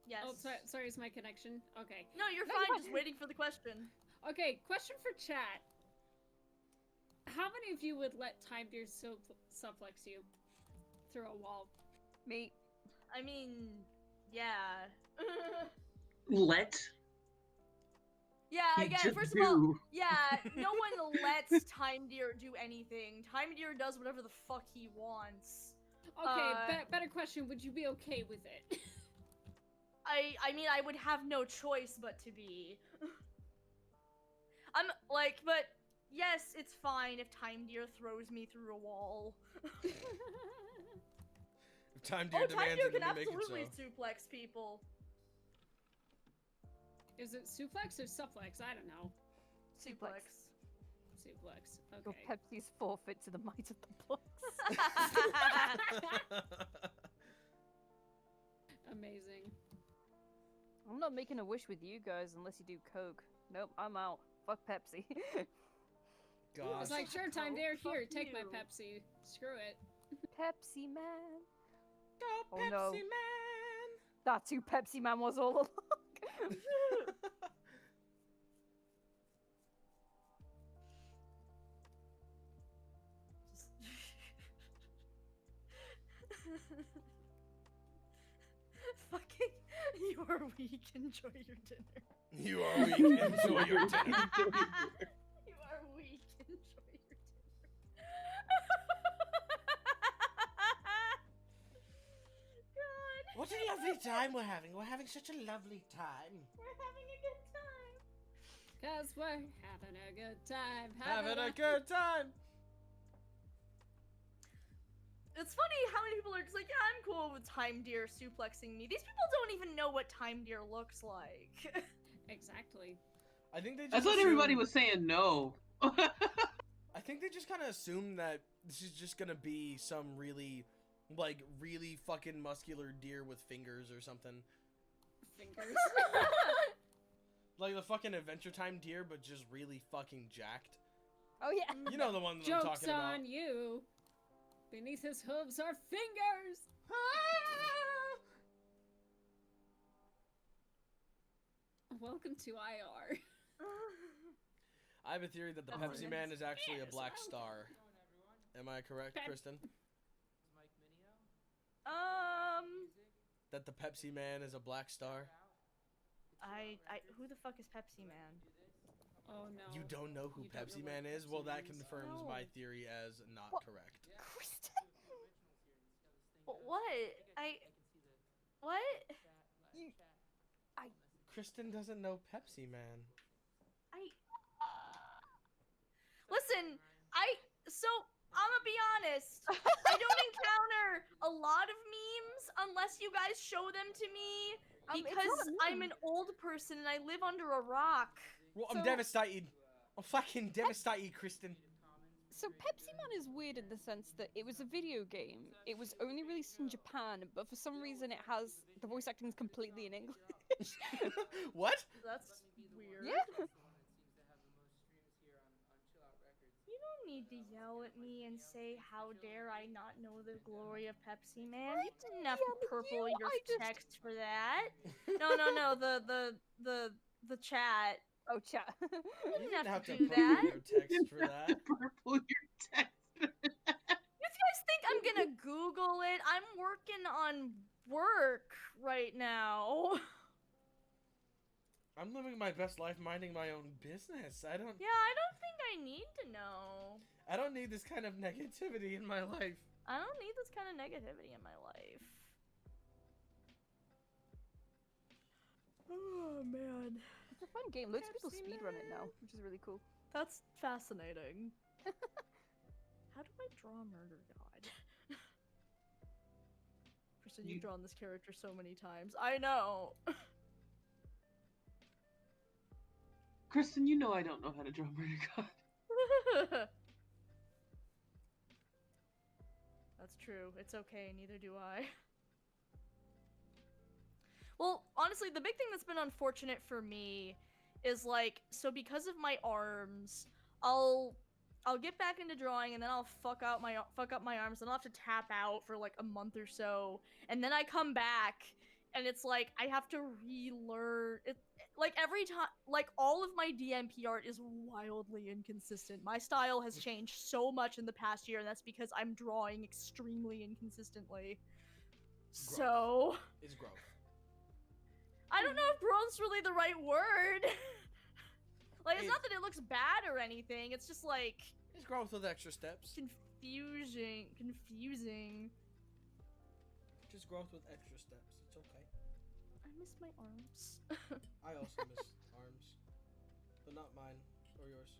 Yes. Oh, sorry, is my connection? Okay. No, you're No, fine. you're Just fine. waiting for the question. Okay, question for chat. How many of you would let Time Deer suplex you through a wall? Me. I mean, yeah. Let. Yeah, You again, just first of all, do. yeah, no one lets Time Deer do anything. Time Deer does whatever the fuck he wants. Okay, better question. Would you be okay with it? I mean, I would have no choice but to be. I'm like, but yes, it's fine if Time Deer throws me through a wall. If Time Deer Time demands Deer it, can let me make it absolutely so. suplex people. Is it suplex or suplex? I don't know. Suplex. Suplex. Your Okay. Pepsi's forfeit to the might of the blocks. Amazing. I'm not making a wish with you guys unless you do Coke. Nope, I'm out. Fuck Pepsi. Gosh. It's like, sure, Time Coke, Deer, fuck here, take my you. Pepsi. Screw it. Pepsi Man. Go Oh, Pepsi no. Man! That's who Pepsi Man was all along. Fucking, you are weak. Enjoy your dinner. You are weak. Enjoy your dinner. You are weak. Enjoy your dinner. God. What a lovely time we're having. We're having such a lovely time. We're having a good time. Cause we're having a good time. Having a good time. It's funny how many people are just like, yeah, I'm cool with Time Deer suplexing me. These people don't even know what Time Deer looks like. Exactly. I think they just I thought everybody assume- was saying no. I think they just kind of assumed that this is just gonna be some really fucking muscular deer with fingers or something. Fingers. Like the fucking Adventure Time deer, but just really fucking jacked. Oh yeah. You know the one that I'm Joke's talking about. on you. Beneath his hooves are fingers. Welcome to IR. I have a theory that the Oh, Pepsi yes. Man is actually a Yes, black welcome. star. Am I correct, Pep- Kristen? That the Pepsi Man is a black star? Who the fuck is Pepsi Man? Oh no. You don't know who You don't Pepsi know what Man is? Pepsi Well, that is? confirms No. my theory as not What? correct. Kristen. What? What? Kristen doesn't know Pepsi Man. Listen, so I'm gonna be honest. I don't encounter a lot of memes unless you guys show them to me It's because not a I'm meme. an old person and I live under a rock. Well, I'm So- devastated. I'm fucking devastated, Kristen. So Pepsi Man is weird in the sense that it was a video game. It was only released in Japan, but for some reason it has the voice acting is completely in English. What? That's weird. Yeah. You don't need to yell at me and say, "How dare I not know the glory of Pepsi Man?" You didn't have to yell at purple you, your I just- text for that. No. The chat. Oh, chat. You didn't have to purple do that. your text for that. Purple your text. You guys think I'm gonna Google it? I'm working on work right now. I'm living my best life minding my own business. Yeah, I don't think I need to know. I don't need this kind of negativity in my life. I don't need this kind of negativity in my life. Oh man, It's a fun game. Loads of people Pepsi speedrun it now, Man. which is really cool. that's fascinating. How do I draw Murder God? Kristen, you've drawn this character so many times. I know. Kristen, you know I don't know how to draw Murder God. That's true. It's okay. Neither do I. Well, honestly, the big thing that's been unfortunate for me is like, so because of my arms, I'll get back into drawing and then I'll fuck up my arms and I'll have to tap out for like a month or so, and then I come back and it's like I have to relearn it. Like every time, like all of my DMP art is wildly inconsistent. My style has changed so much in the past year, and that's because I'm drawing extremely inconsistently. So It's growth. I don't know if growth's really the right word. Like, it's Hey. not that it looks bad or anything. It's just like It's growth with extra steps. confusing. Just growth with extra steps. It's okay. I miss my arms. I also miss arms, but not mine or yours.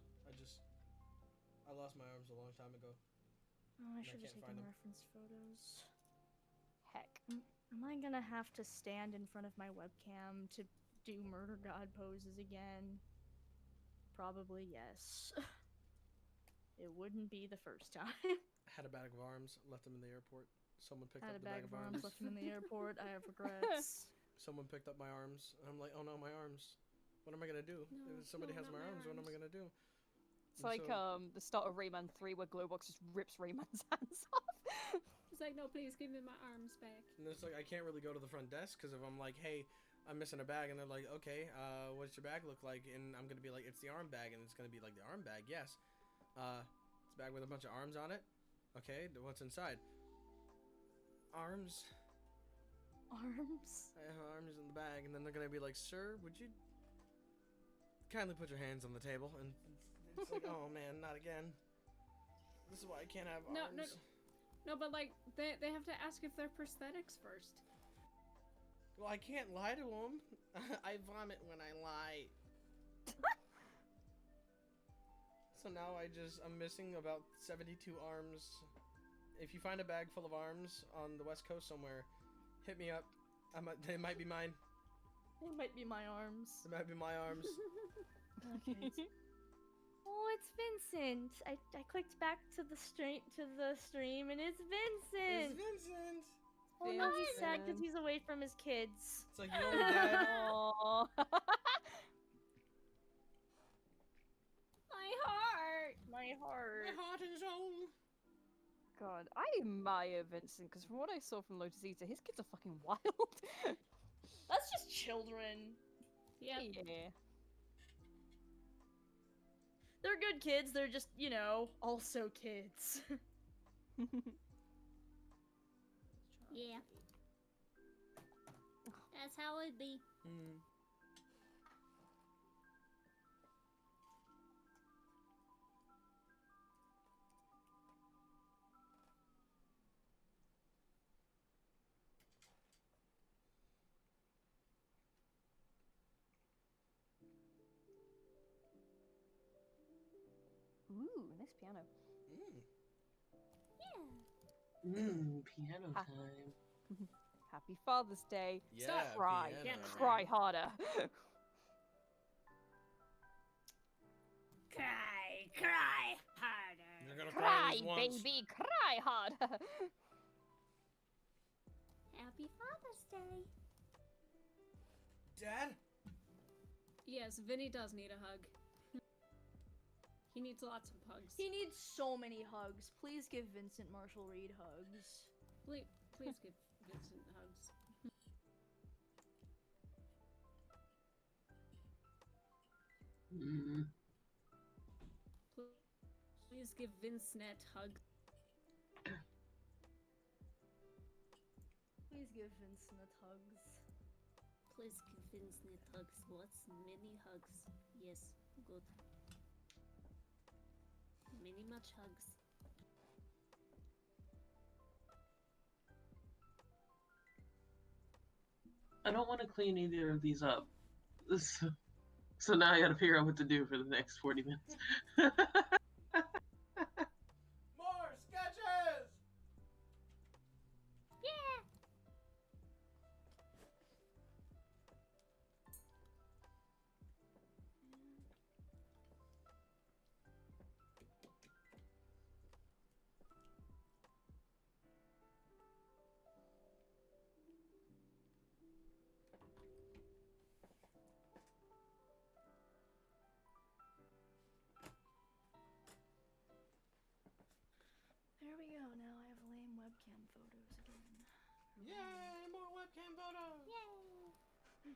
I lost my arms a long time ago. Oh, I I should have can't find taken 'em. reference photos. Heck. Am I gonna have to stand in front of my webcam to do murder god poses again? Probably yes. It wouldn't be the first time. Had a bag of arms, left them in the airport. Someone picked Had up a the bag of arms, left him in the airport. I have regrets. Someone picked up my arms. And I'm like, oh no, my arms. What am I gonna do? No, If somebody no, has not my my arms, what am I arms. gonna do? It's And like so- the start of Rayman 3 where Glowbox just rips Rayman's hands off. He's like, no, please give me my arms back. And it's like I can't really go to the front desk because if I'm like, hey, I'm missing a bag, and they're like, okay, what's your bag look like? And I'm gonna be like, it's the arm bag, and it's gonna be like the arm bag, yes. It's a bag with a bunch of arms on it. Okay, what's inside? Arms. Arms? I have arms in the bag, and then they're gonna be like, sir, would you kindly put your hands on the table? And it's like, oh man, not again. This is why I can't have No, arms. No, but like, they have to ask if they're prosthetics first. Well, I can't lie to them. I vomit when I lie. So now I'm missing about 72 arms. If you find a bag full of arms on the West Coast somewhere, hit me up. They might be mine. They might be my arms. They might be my arms. Oh, it's Vincent. I clicked back to the stream and it's It's Vincent. Vincent. Oh no, he's sad because Vincent. he's away from his kids. It's like you only dead. Aww. My heart! My heart. My heart and soul. God, I admire Vincent because from what I saw from Lotus Eater, his kids are fucking wild. That's just children. Yep. Yeah. They're good kids. They're just, also kids. Yeah. That's how it be. Hmm. Ooh, nice piano. Mm. Yeah. Piano Ha. time. Happy Father's Day. Yeah, Cry. piano. Cry harder. Cry harder. You're gonna Cry, at least once. baby. Cry harder. Happy Father's Day. Dad? Yes, Vinny does need a hug. He needs lots of hugs. He needs so many hugs. Please give Vincent Marshall Reed hugs. Please give Vincent hugs. Mm. Please give Vincenet hugs. Please give Vincent hugs. Please give Vincent hugs. What's many hugs? Yes, good. Many much hugs. I don't want to clean either of these up. So now I gotta figure out what to do for the next 40 minutes. More sketches! Yeah. There we go. Now I have lame webcam photos again. Yay, more webcam photos! Yay.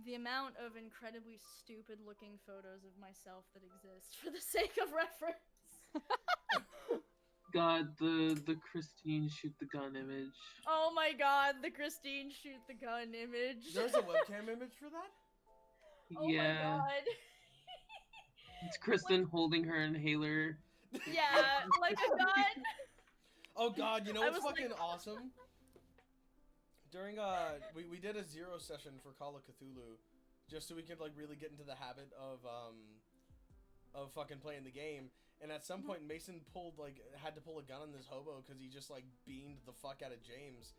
The amount of incredibly stupid looking photos of myself that exist for the sake of reference. God, the Christine shoot the gun image. Oh my god, the Christine shoot the gun image. There's a webcam image for that? Oh my Yeah, god. it's Kristen holding her inhaler. Yeah, like a gun. Oh god, you know I what's was like- fucking awesome? During we did a zero session for Call of Cthulhu, just so we could like really get into the habit of fucking playing the game. And at some point, Mason had to pull a gun on this hobo because he just like beamed the fuck out of James.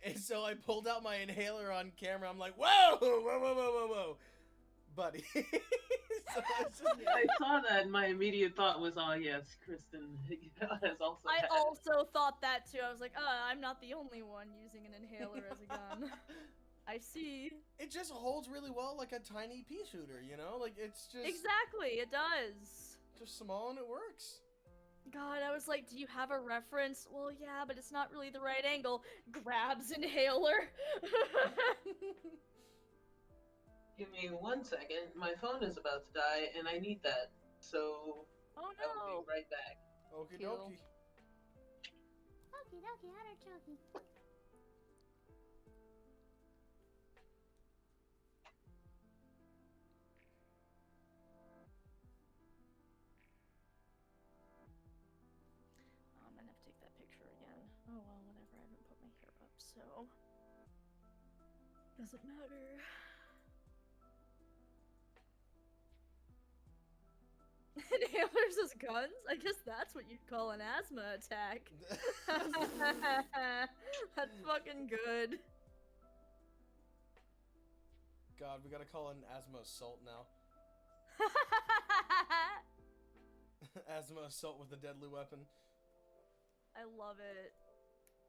And so I pulled out my inhaler on camera. I'm like, whoa, whoa, whoa, whoa, whoa, whoa, buddy. So it's just, I saw that, and my immediate thought was, "Oh yes, Kristen has also." I had. also thought that too. I was like, I'm not the only one using an inhaler as a gun. I see. It just holds really well like a tiny pea shooter, you know? Like it's just Exactly, it does. just small and it works. God, I was like, do you have a reference? Well, yeah, but it's not really the right angle. Grabs inhaler. Give me 1 second. My phone is about to die, and I need that. So Oh I will no. be right back. Okie Cool. dokie. Okie dokie, artichoke. I'm gonna have to take that picture again. Oh well, whatever. I haven't put my hair up, so doesn't matter. Inhalers as guns? I guess that's what you'd call an asthma attack. That's fucking good. God, we gotta call it an asthma assault now. Asthma assault with a deadly weapon. I love it.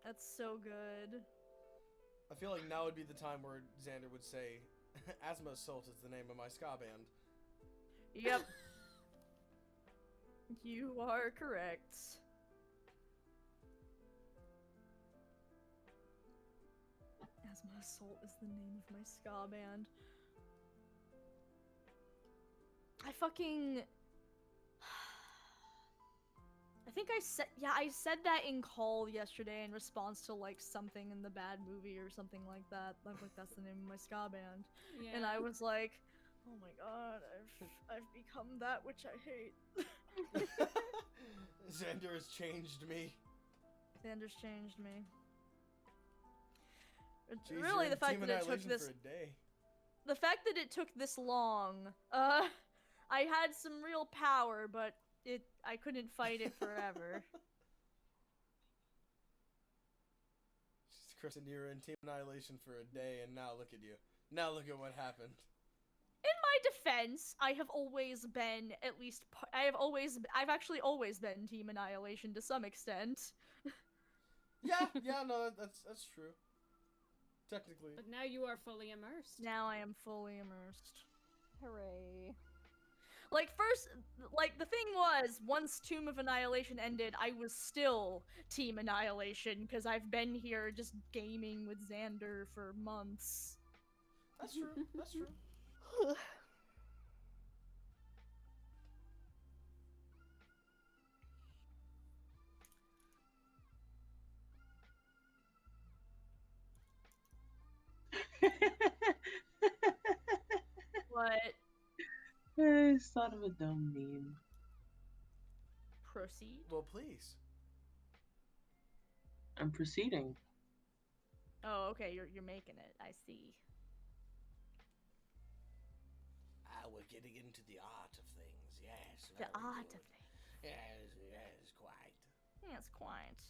That's so good. I feel like now would be the time where Xander would say, Asthma Assault is the name of my ska band. Yep. You are correct. Asthma Assault is the name of my ska band. I fucking... I think I said that in call yesterday in response to like something in the bad movie or something like that. Like that's the name of my ska band. Yeah. And I was like, oh my god, I've become that which I hate. Xander has changed me. Xander's changed me. Jeez, Really, you're the in fact Team that it took Annihilation this, for a day. the fact that it took this long, I had some real power, but I couldn't fight it forever. Kristen, you were in Team Annihilation for a day, and now look at you. Now look at what happened. In my defense, I have always been I've actually always been Team Annihilation to some extent. Yeah, no, that's true. Technically. But now you are fully immersed. Now I am fully immersed. Hooray. Like, first, like, the thing was, once Tomb of Annihilation ended, I was still Team Annihilation, because I've been here just gaming with Xander for months. That's true. That's true. What? I just thought of a dumb meme. Proceed? Well, please. I'm proceeding. Oh, okay, you're making it. I see. We're getting into the art of things, yes. The very art good. of things. Yes, quite. Yes, quite.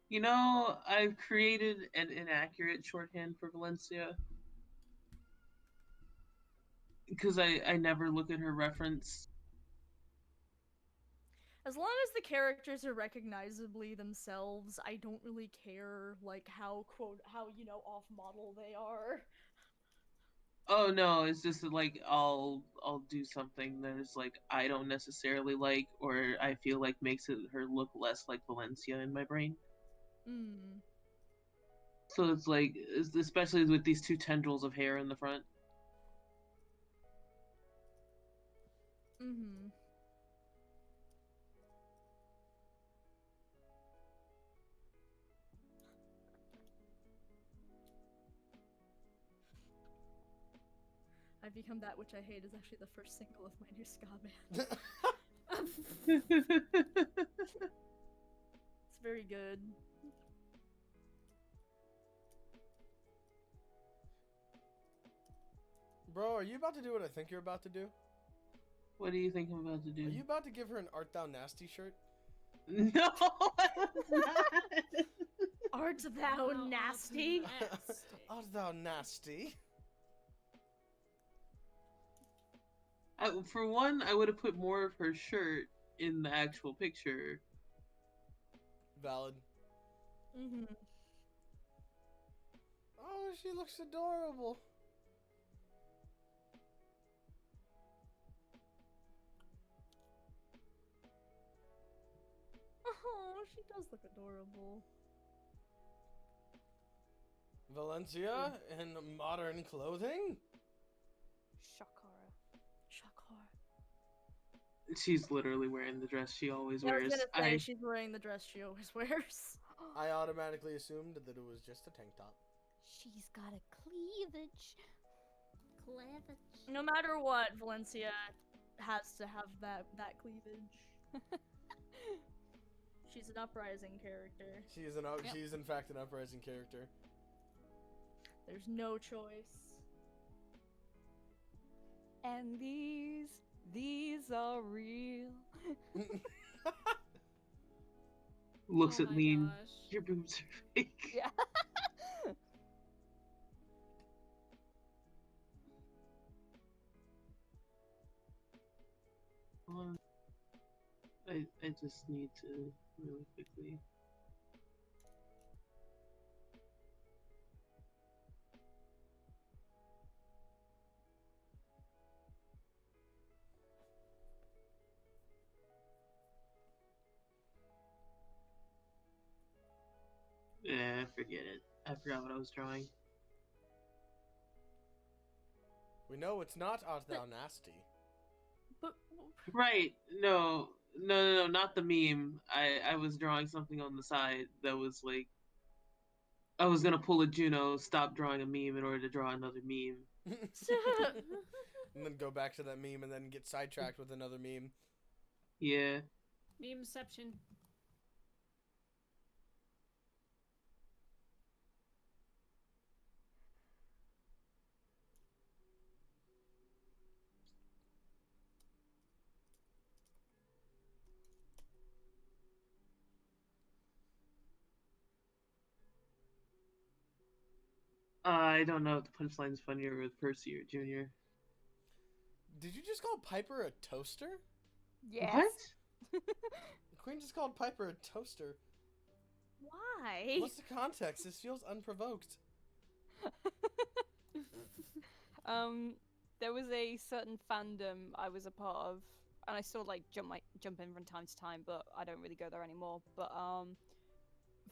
You know, I've created an inaccurate shorthand for Valencia. Because I never look at her reference. As long as the characters are recognizably themselves, I don't really care, like, how off-model they are. Oh no, it's just that, like I'll do something that is like I don't necessarily like, or I feel like makes her look less like Valencia in my brain. Hmm. So it's like, especially with these two tendrils of hair in the front. Mm-hmm. I've Become That Which I Hate is actually the first single of my new ska band. It's very good. Bro, are you about to do what I think you're about to do? What do you think I'm about to do? Are you about to give her an Art Thou Nasty shirt? No, I was not. Art thou nasty? Art Thou Nasty? For one, I would have put more of her shirt in the actual picture. Valid. Mm-hmm. Oh, she looks adorable. Oh, she does look adorable. Valencia in modern clothing? Shakara. Shakar. She's literally wearing the dress she always Yeah, I was wears. gonna say she's wearing the dress she always wears. I automatically assumed that it was just a tank top. She's got a cleavage. Cleavage. No matter what, Valencia has to have that cleavage. She's an uprising character. She is she's in fact an uprising character. There's no choice. And these are real. Looks Oh at my Lean. gosh. Your boobs are fake. Yeah. Hold on. I just need to really quickly. Yeah, forget it. I forgot what I was drawing. We know it's not Art Thou Nasty. But Right. No, not the meme. I was drawing something on the side that was like I was gonna pull a Juno, stop drawing a meme in order to draw another meme. And then go back to that meme and then get sidetracked with another meme. Yeah. Memeception. I don't know if the punchline's funnier with Percy or Junior. Did you just call Piper a toaster? Yes. What? The Queen just called Piper a toaster. why? What's the context? This feels unprovoked. There was a certain fandom I was a part of, and I still like jump in from time to time, but I don't really go there anymore. But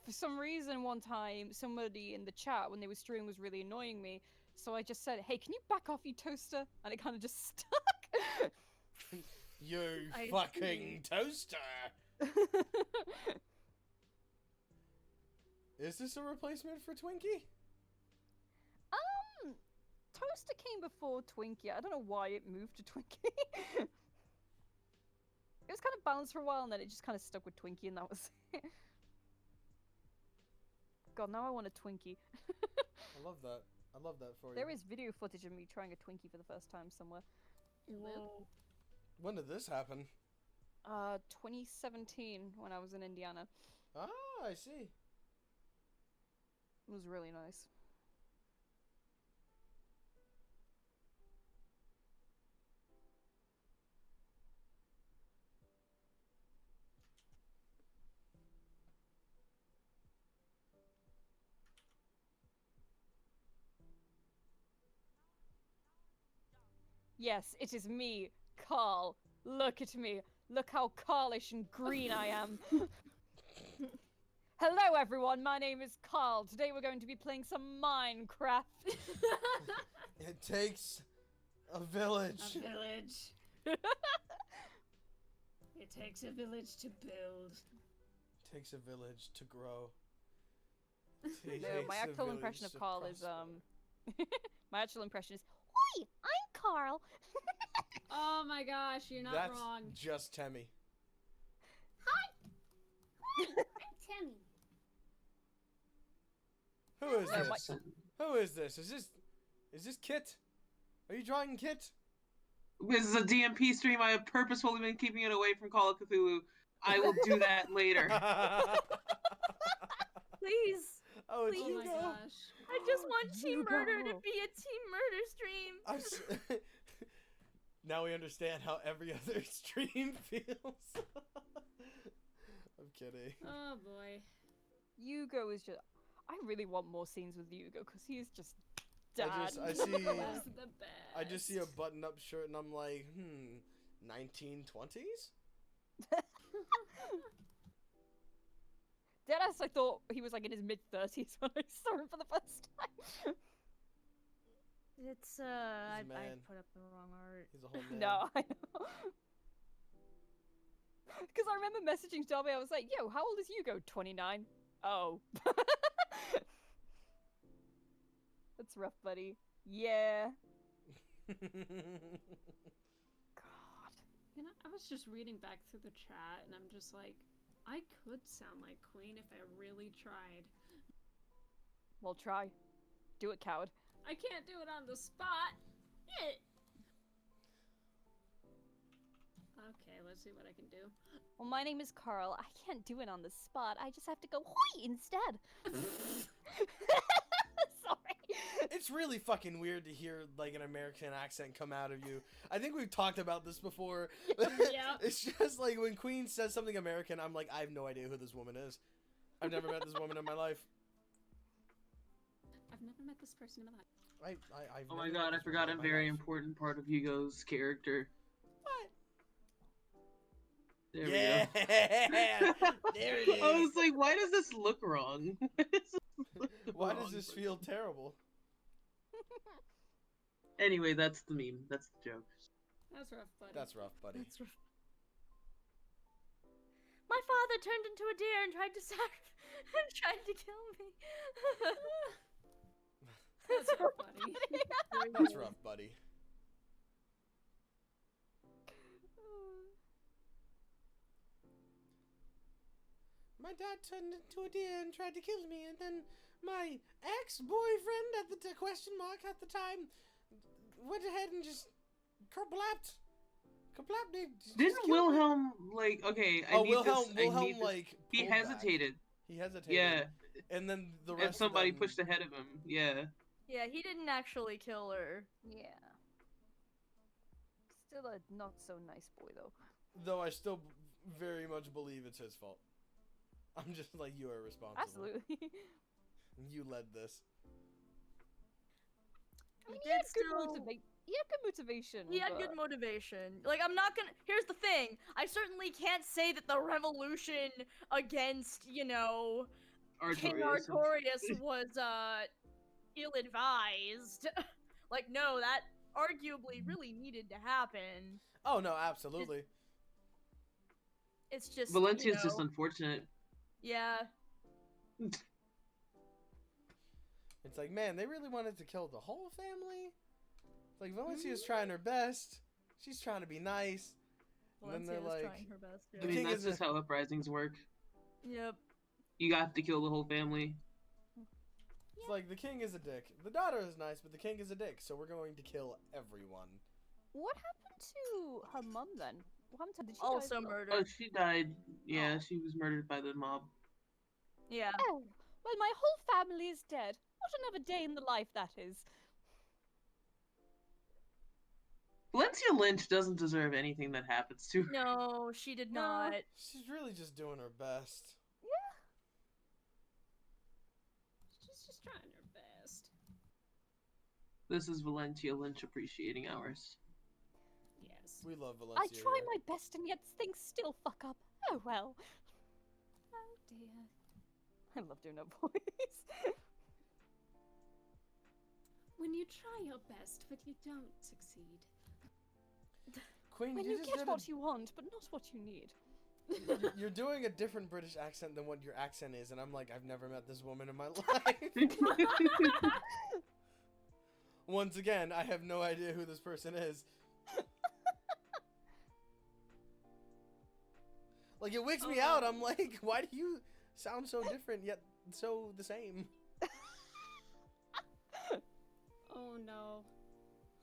for some reason, one time somebody in the chat when they were streaming was really annoying me, so I just said, "Hey, can you back off, you toaster?" And it kind of just stuck. You I fucking toaster! Is this a replacement for Twinkie? Toaster came before Twinkie. I don't know why it moved to Twinkie. It was kind of balanced for a while, and then it just kind of stuck with Twinkie, and that was it. God, now I want a Twinkie. I love that. I love that for you. There is video footage of me trying a Twinkie for the first time somewhere. Whoa. When did this happen? 2017, when I was in Indiana. Ah, I see. It was really nice. Yes, it is me, Carl. Look at me. Look how Carlish and green I am. Hello, everyone. My name is Carl. Today we're going to be playing some Minecraft. It takes a village. A village. It takes a village to build. Takes a village to grow. No, my actual impression of Carl is my actual impression is, "Oi, I'm Carl. Oh my gosh, you're not That's wrong. just Temmie. Tammy. Who is No, this? Who is this? Is this Kit? Are you drawing Kit? This is a DMP stream. I have purposefully been keeping it away from Call of Cthulhu. I will do that later. Please. Oh, it's Please. Oh my Hugo. gosh. I just want Team Hugo. Murder to be a Team Murder stream. Now we understand how every other stream feels. I'm kidding. Oh boy. Hugo is just. I really want more scenes with Hugo because he's just dad. I see. That's the best. I just see a button-up shirt and I'm like, 1920s? Deadass, I thought he was like in his mid-30s when I saw him for the first time. It's I man. put up the wrong art. He's a whole man. No, I know. Because I remember messaging Dobby, I was like, yo, how old is Hugo? 29. Oh. That's rough, buddy. Yeah. God. You know, I was just reading back through the chat and I'm just like, I could sound like Queen if I really tried. Well, try. Do it, coward. I can't do it on the spot. Shit. Okay, let's see what I can do. Well, my name is Carl. I can't do it on the spot. I just have to go hoi instead. Sorry. It's really fucking weird to hear like an American accent come out of you. I think we've talked about this before. Yeah. It's just like when Queen says something American, I'm like, I have no idea who this woman is. I've never met this woman in my life. I've never met this person in my life. I've Oh never my met god, I this forgot a woman in my very life. important part of Hugo's character. What? There Yeah, we go. there it is. I was like, why does this look wrong? Why does this feel terrible? Anyway, that's the meme. That's the joke. That's rough, buddy. That's rough, buddy. That's rough. My father turned into a deer and tried to tried to kill me. That's rough, buddy. That's rough, buddy. My dad turned into a deer and tried to kill me, and then my ex-boyfriend at the question mark at the time went ahead and just kerplapped me. just Didn't killed me. Wilhelm like? Okay, I Oh, need Wilhelm, this. I Wilhelm need this. like He pulled back. hesitated. He hesitated. Yeah, And then the rest and somebody of them, pushed ahead of him. Yeah. Yeah, he didn't actually kill her. Yeah. Still a not so nice boy, though. Though I still very much believe it's his fault. I'm just like, you are responsible. Absolutely. You led this. I mean, He he had did good still- He had good motivation. He had but- good motivation. Like, I'm not gonna. Here's the thing. I certainly can't say that the revolution against, King Artorias. Artorias was, ill-advised. Like, no, that arguably really needed to happen. Oh no, absolutely. It's just. Valencia's just unfortunate. Yeah. It's like, man, they really wanted to kill the whole family. It's like Valencia's trying her best. She's trying to be nice. And then they're Valencia's like, trying her best. I The mean, king that's is just how uprisings work. Yep. You have to kill the whole family. it's like the king is a dick. The daughter is nice, but the king is a dick. So we're going to kill everyone. What happened to her mum then? What happened to did she die Also as well? murdered. Oh, she died. Yeah, Oh. she was murdered by the mob. Yeah. Oh, well, my whole family is dead. What another day in the life that is. Valencia Lynch doesn't deserve anything that happens to her. No, she did No. not. She's really just doing her best. She's just trying her best. This is Valencia Lynch appreciating ours. Yes. We love Valencia. I try here. my best and yet things still fuck up. Oh well. Oh dear. I love doing her voice. When you try your best, but you don't succeed. Queen, When you you just get did what you want, but not what you need. You're doing a different British accent than what your accent is, and I'm like, I've never met this woman in my life. Once again, I have no idea who this person is. Like, it wigs me out. I'm like, why do you sound so different yet so the same? Oh no.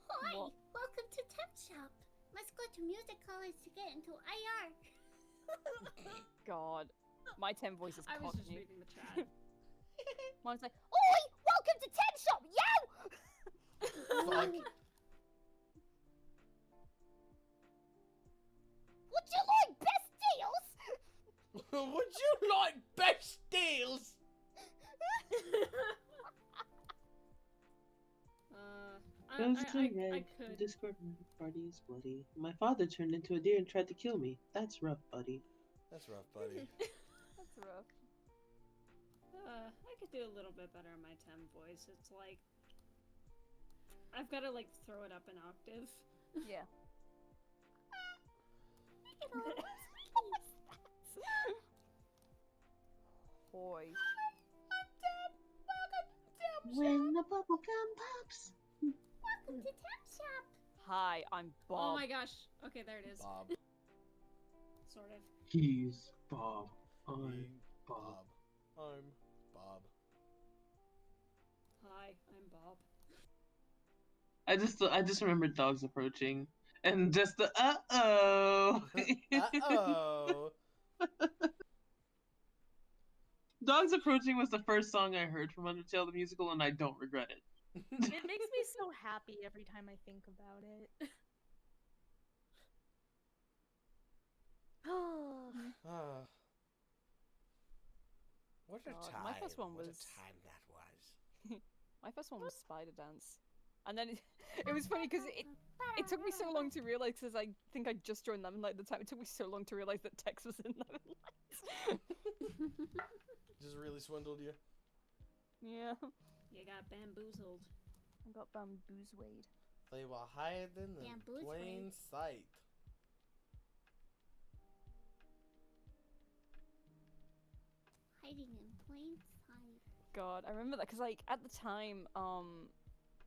Hi, What? welcome to Temp Shop. Let's go to music college to get into IR. God. My temp voice is I was just cockney. reading the chat. Mine's like, Oi! Welcome to Temp Shop, yo! Fuck. Would you like best deals? Would you like best deals? I could. Discord party is bloody. My father turned into a deer and tried to kill me. That's rough, buddy. That's rough, buddy. That's rough. I could do a little bit better in my temp voice. It's like I've got to like throw it up an octave. Yeah. Boy. When the bubble gum pops. Welcome to Temp Shop. Hi, I'm Bob. Oh my gosh. Okay, there it is. Bob. Sort of. He's Bob. I'm Being Bob. I'm Bob. Hi, I'm Bob. I just remembered dogs approaching and just the uh-oh. Uh-oh. Dogs Approaching was the first song I heard from Undertale the musical, and I don't regret it. It makes me so happy every time I think about it. Oh. Ah. What a God, time. my first one What was- a time that was. My first one was Spider Dance. And then it was funny because it took me so long to realize, because I think I just joined Lemon Light at the time, it took me so long to realize that Tex was in Lemon Light. Just really swindled you. Yeah. You got bamboozled. I got bamboozled. They were hiding in Bamboozled. plain sight. Hiding in plain sight. God, I remember that because, like, at the time,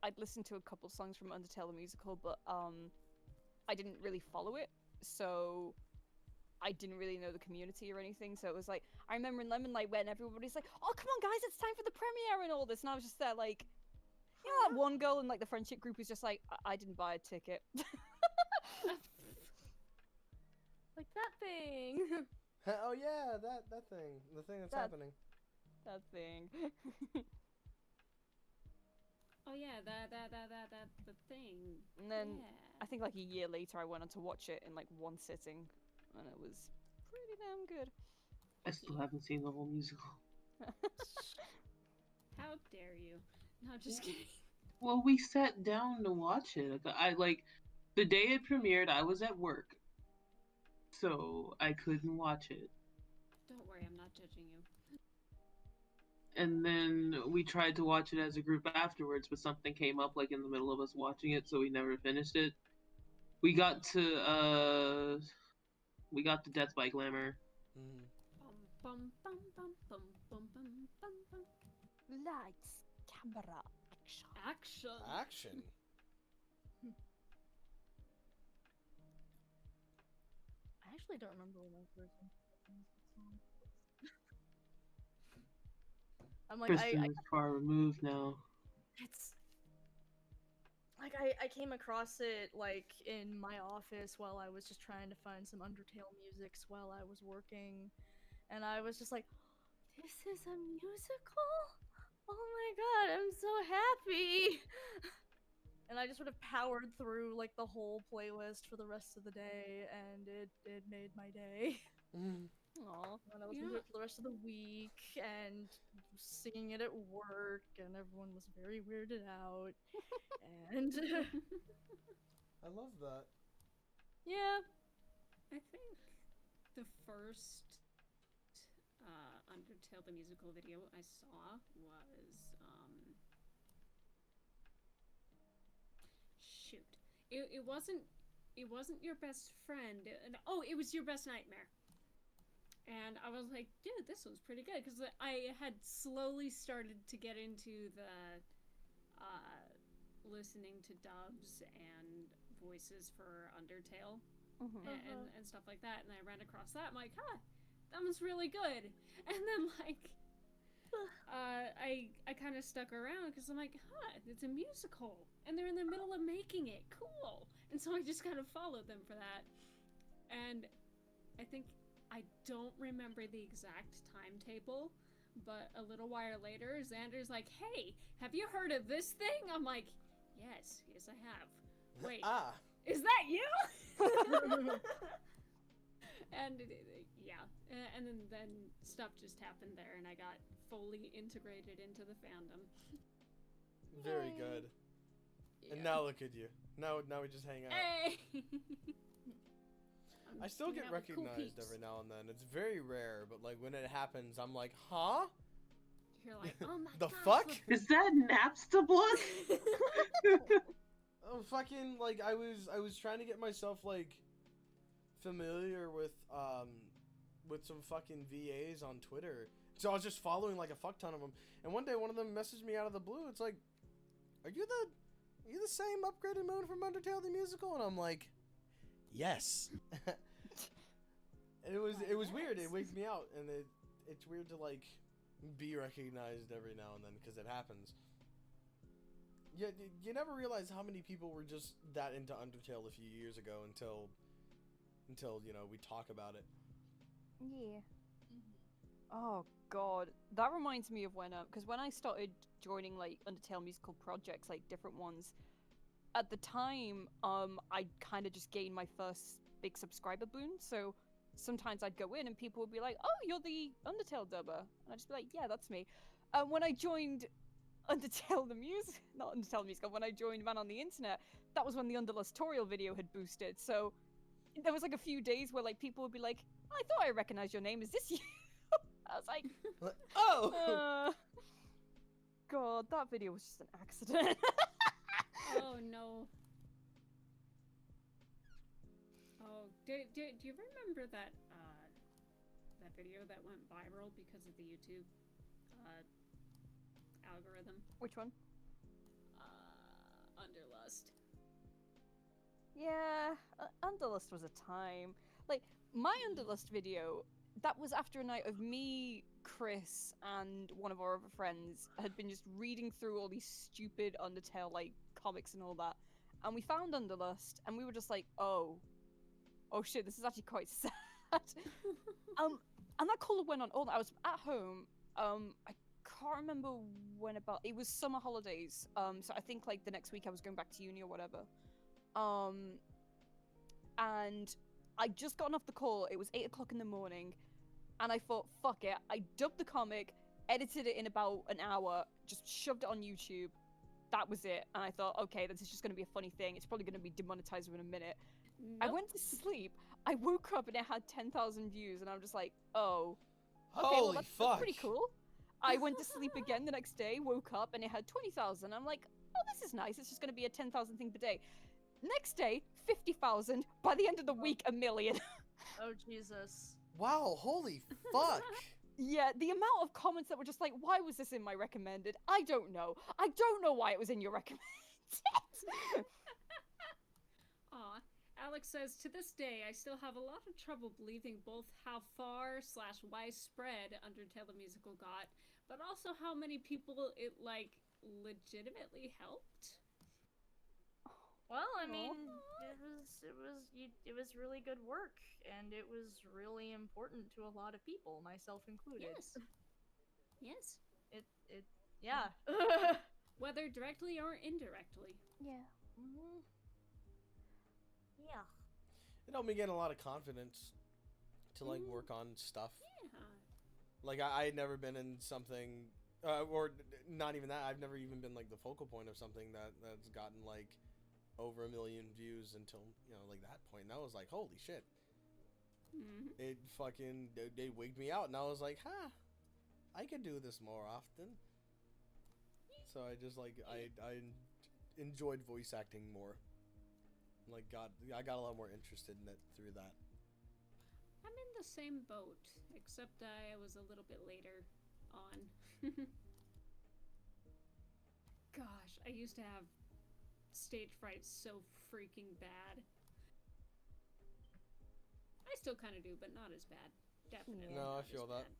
I'd listened to a couple songs from Undertale the musical, but I didn't really follow it, so I didn't really know the community or anything. So it was like, I remember in Lemon Light when everybody's like, "Oh, come on, guys, it's time for the premiere and all this," and I was just there, like, you know, that one girl in like the friendship group who's just like, I didn't buy a ticket." Like that thing. Oh yeah, that thing. The thing that's That- happening. That thing. Oh yeah, that the thing. And then Yeah. I think like a year later, I went on to watch it in like one sitting, and it was pretty damn good. I still haven't seen the whole musical. How dare you? No, just kidding. Well, we sat down to watch it. I like the day it premiered. I was at work, so I couldn't watch it. Don't worry, I'm not judging you. And then we tried to watch it as a group afterwards, but something came up like in the middle of us watching it, so we never finished it. We got to Death by Glamour. Mhm. Bum bum bum bum bum bum bum bum. Lights, camera, action. Action. Action. I actually don't remember when I first listened to this song. I'm like, Kristen is far removed now. it's like I came across it like in my office while I was just trying to find some Undertale musics while I was working, and I was just like, this is a musical? Oh my god, I'm so happy. And I just sort of powered through like the whole playlist for the rest of the day, and it made my day. Mhm. Aw. And I listened to it for the rest of the week, and singing it at work, and everyone was very weirded out. And I love that. yeah, I think the first Undertale the musical video I saw was shoot. It wasn't Your Best Friend. It was Your Best Nightmare. And I was like, dude, this was pretty good because I had slowly started to get into the listening to dubs and voices for Undertale Mhm. and stuff like that, and I ran across that. I'm like, huh, that was really good. And then like, I kind of stuck around because I'm like, huh, it's a musical, and they're in the middle of making it. Cool. And so I just kind of followed them for that. And I think I don't remember the exact timetable, but a little while later, Xander's like, "Hey, have you heard of this thing?" I'm like, yes, I have. Wait, Ah. is that you? And yeah, and then stuff just happened there, and I got fully integrated into the fandom. Very Yay. good. And Yeah. now look at you. Now we just hang out. Hey. I still get recognized every now and then. It's very rare, but like when it happens, I'm like, huh? You're like, oh my The gosh, fuck? look- Is that Napster blood? Oh, fucking like I was trying to get myself like familiar with some fucking VAs on Twitter. So I was just following like a fuck ton of them. And one day one of them messaged me out of the blue. It's like, are you the same upgraded Moon from Undertale the musical? And I'm like, yes. And it was weird. It wigged me out, and it's weird to like be recognized every now and then because it happens. You never realize how many people were just that into Undertale a few years ago until you know we talk about it. Yeah. Oh god, that reminds me of when because when I started joining like Undertale musical projects, like different ones, at the time I kind of just gained my first big subscriber boon, so sometimes I'd go in and people would be like, "Oh, you're the Undertale dubber," and I'd just be like, "Yeah, that's me." When I joined Undertale the music, not Undertale the musical, when I joined Man on the Internet, that was when the Underlust tutorial video had boosted, so there was like a few days where like people would be like, "I thought I recognized your name, is this you?" I was like, Oh! God, that video was just an accident. Oh no. Oh, do you remember that that video that went viral because of the YouTube algorithm? Which one? Underlust. Yeah, Underlust was a time. Like, my Underlust video, that was after a night of me, Chris, and one of our other friends had been just reading through all these stupid Undertale, like, comics and all that. And we found Underlust, and we were just like, oh shit, this is actually quite sad. And that call went on all that. I was at home, I can't remember when about, it was summer holidays, so I think, like, the next week I was going back to uni or whatever. And I just gotten off the call. It was 8 o'clock in the morning, and I thought, fuck it. I dubbed the comic, edited it in about an hour, just shoved it on YouTube. That was it. And I thought, okay, this is just going to be a funny thing. It's probably going to be demonetized in a minute. I Nope. went to sleep. I woke up and it had 10,000 views, and I'm just like, oh, okay, Holy well, that's fuck! pretty cool. I went to sleep again the next day, woke up, and it had 20,000. I'm like, oh, this is nice. It's just going to be a 10,000 thing per day. Next day, 50,000. By the end of the week, 1 million. Oh Jesus. Wow! Holy fuck! Yeah, the amount of comments that were just like, why was this in my recommended? I don't know. I don't know why it was in your recommended. Aw. Alex says, to this day, I still have a lot of trouble believing both how far/widespread Undertale the musical got, but also how many people it, like, legitimately helped. Well, I Aw. mean, it was really good work, and it was really important to a lot of people, myself included. Yes. Yes. Yeah. Whether directly or indirectly. Yeah. Mhm. Yeah. It helped me gain a lot of confidence to like Mhm. work on stuff. Yeah. Like I had never been in something, or not even that. I've never even been like the focal point of something that's gotten like over 1 million views until like that point. And I was like, holy shit! Mm-hmm. It fucking they wigged me out, and I was like, huh, I could do this more often. So I just like I enjoyed voice acting more. Like I got a lot more interested in it through that. I'm in the same boat, except I was a little bit later on. Gosh, I used to have stage fright so freaking bad. I still kind of do, but not as bad. Definitely. No, I not feel as that. bad.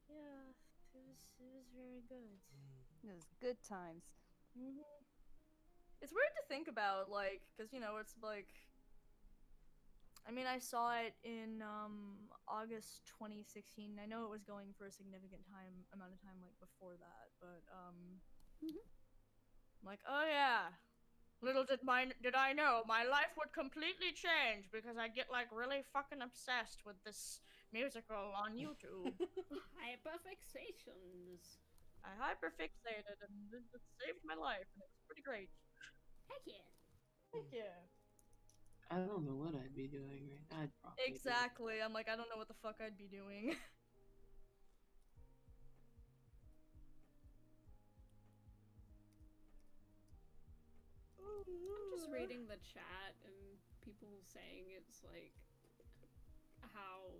Yeah, it was very good. It was good times. Hmm. It's weird to think about, like, because, you know, it's like. I mean, I saw it in August 2016. I know it was going for a significant amount of time, like, before that, but, Mhm. I'm like, oh yeah. Little did I know, my life would completely change because I'd get, like, really fucking obsessed with this musical on YouTube. Hyperfixations. I hyperfixated, and it saved my life, and it was pretty great. Heck yeah. Thank you. I don't know what I'd be doing right now. I'd probably be- Exactly. I'm like, I don't know what the fuck I'd be doing. I'm just reading the chat and people saying it's like how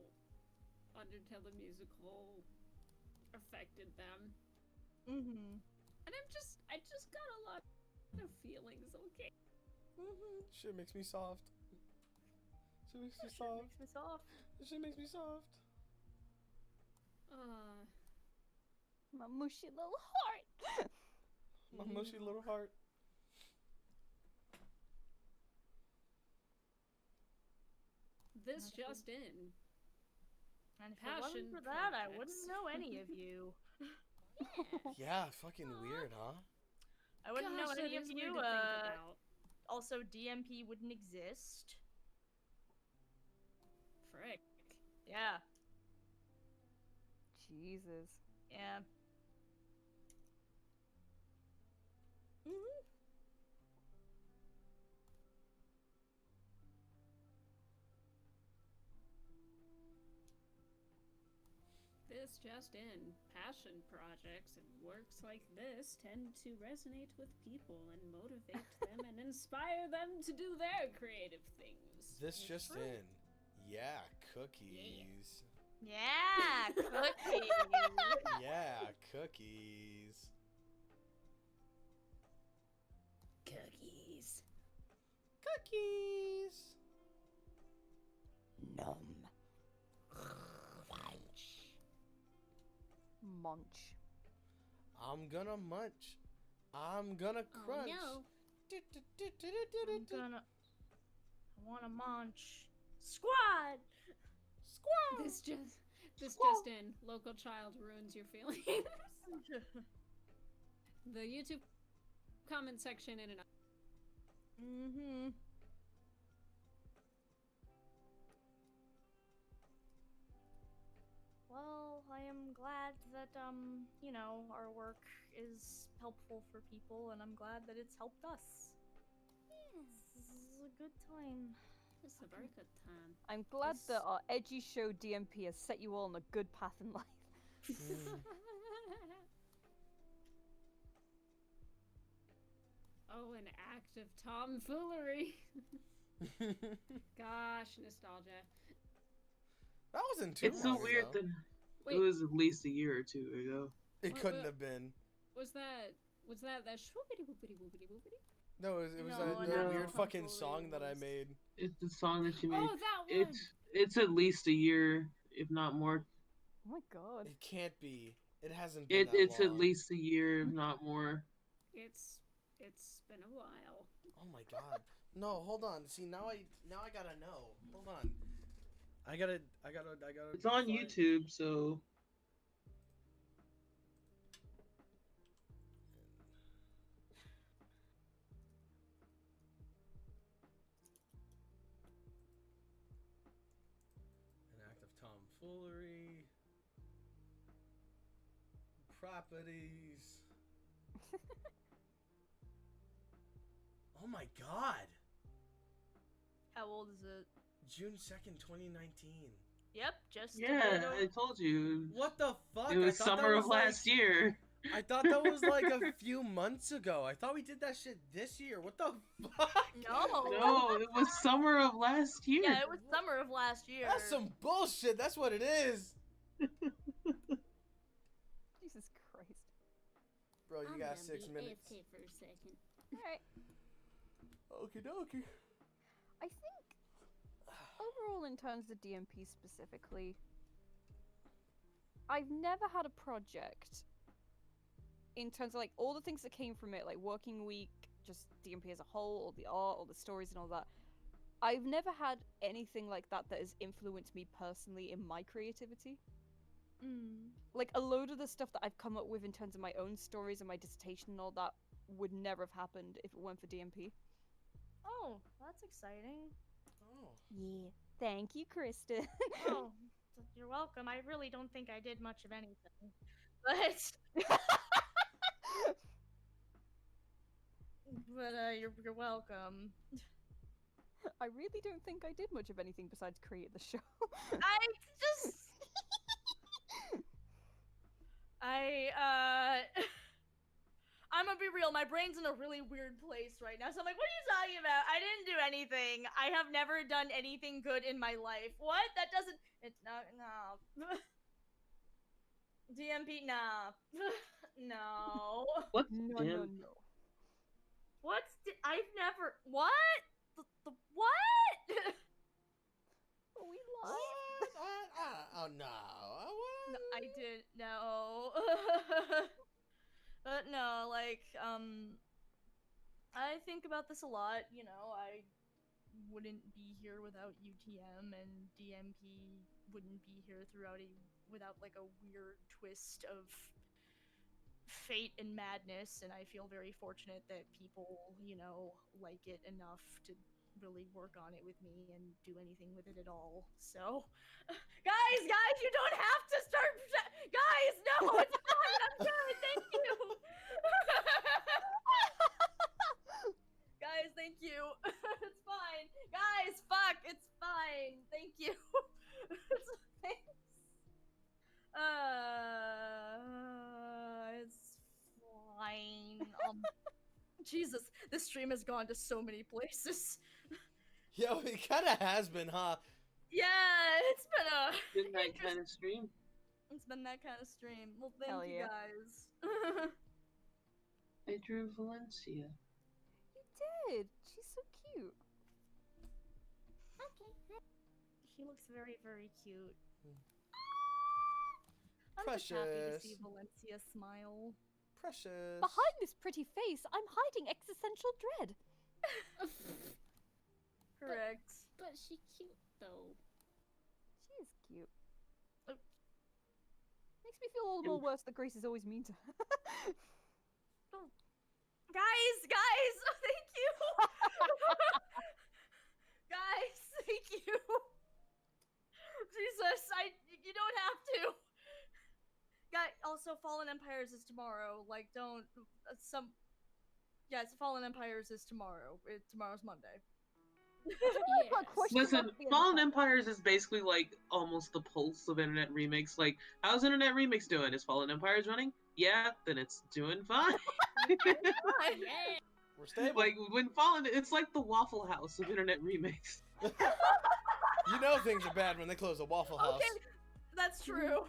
Undertale the musical affected them. Mm-hmm. And I just got a lot of feelings, okay? Mm-hmm. Shit makes me soft. Shit makes me Shit soft. makes me soft. This shit makes me soft. My mushy little heart. My mushy little heart. This just in. And if it wasn't Passion for that, I projects. wouldn't know any of you. Yeah. Yeah, fucking weird, huh? I wouldn't know Gosh, any that of is you. weird to think about. Also, DMP wouldn't exist. Frick. Yeah. Jesus. Yeah. Mm-hmm. This just in. Passion projects and works like this tend to resonate with people and motivate them and inspire them to do their creative things. This just in. Yeah, cookies. Yeah, cookies. Yeah, cookies. Cookies. Cookies. Num. Munch. I'm gonna munch. I'm gonna crunch. Oh no. I wanna munch. Squad! Squirrel. This just Squall. in. Local child ruins your feelings. The YouTube comment section in and out. Mm-hmm. Well, I am glad that, you know, our work is helpful for people, and I'm glad that it's helped us. This is a good time. It's a very good time. I'm glad This- that our edgy show DMP has set you all on a good path in life. Oh, an act of tomfoolery. Gosh, nostalgia. That wasn't too It's so long weird ago. that Wait, it was at least a year or two ago. It What- couldn't what- have been. was that shwoopity whoopity whoopity whoopity? No, it was No, that no. weird fucking Totally song that I was. made. It's the song that you made. Oh, that one. It's at least a year, if not more. Oh my god. It can't be. It hasn't been that It's long. at least a year, if not more. It's been a while. Oh my god. No, hold on. See, now I gotta know. Hold on. I gotta. It's on find- YouTube, so An act of tomfoolery. Properties. Oh my god. How old is it? June 2nd, 2019. Yep, just a yeah, bit I told you. What the fuck? It was I thought that summer was of last like, year. I thought that was like a few months ago. I thought we did that shit this year. What the fuck? No. No, it was summer of last year. Yeah, it was summer of last year. That's some bullshit. That's what it is. Bro, you I'm got gonna 6 be minutes. AFK for a second. Alright. Okie dokie. I think overall, in terms of DMP specifically, I've never had a project in terms of like all the things that came from it, like working week, just DMP as a whole, all the art, all the stories, and all that. I've never had anything like that that has influenced me personally in my creativity. Like a load of the stuff that I've come up with in terms of my own stories and my dissertation and all that would never have happened if it weren't for DMP. Oh, that's exciting. Oh. Yeah. Thank you, Kristen. Oh, you're welcome. I really don't think I did much of anything. But you're welcome. I really don't think I did much of anything besides create the show. I just I'm gonna be real, my brain's in a really weird place right now. So I'm like, what are you talking about? I didn't do anything. I have never done anything good in my life. What? That doesn't it's not no. DMP nah. No. What's No, Jim? no. I've never what? The what? We What? lied. Oh no. What? No, I did no. But no, like I think about this a lot, you know, I wouldn't be here without UTM and DMP wouldn't be here without like a weird twist of fate and madness, and I feel very fortunate that people, you know, like it enough to really work on it with me and do anything with it at all. So, guys, you don't have to start. Guys, no, it's fine. I'm good. Thank you. Guys, thank you. It's fine. Guys, fuck, it's fine. Thank you. Thanks. It's fine. Jesus, this stream has gone to so many places. Yo, it kind of has been, huh? Yeah, it's been a. Been that kind of stream. It's been that kind of stream. Well, thank Hell you yeah. guys. I drew Valencia. You did. She's so cute. Okay. He looks very, very cute. Hmm. I'm just happy to Precious. see Valencia smile. Precious. Behind this pretty face, I'm hiding existential dread. Correct. But she cute though. She is cute. Oh. Makes me feel all the more worse that Grace is always mean to her. Guys, thank you. Guys, thank you. Jesus, you don't have to. Guy, also Fallen Empires is tomorrow. Like, don't Yes, Fallen Empires is tomorrow. Tomorrow's Monday. Yes. Listen, Fallen Empires is basically like almost the pulse of Internet Remix. Like, how's Internet Remix doing? Is Fallen Empires running? Yeah, then it's doing fine. Yeah. We're stable. Like when Fallen, it's like the Waffle House of Internet Remix. You know things are bad when they close a Waffle House. Okay, that's true.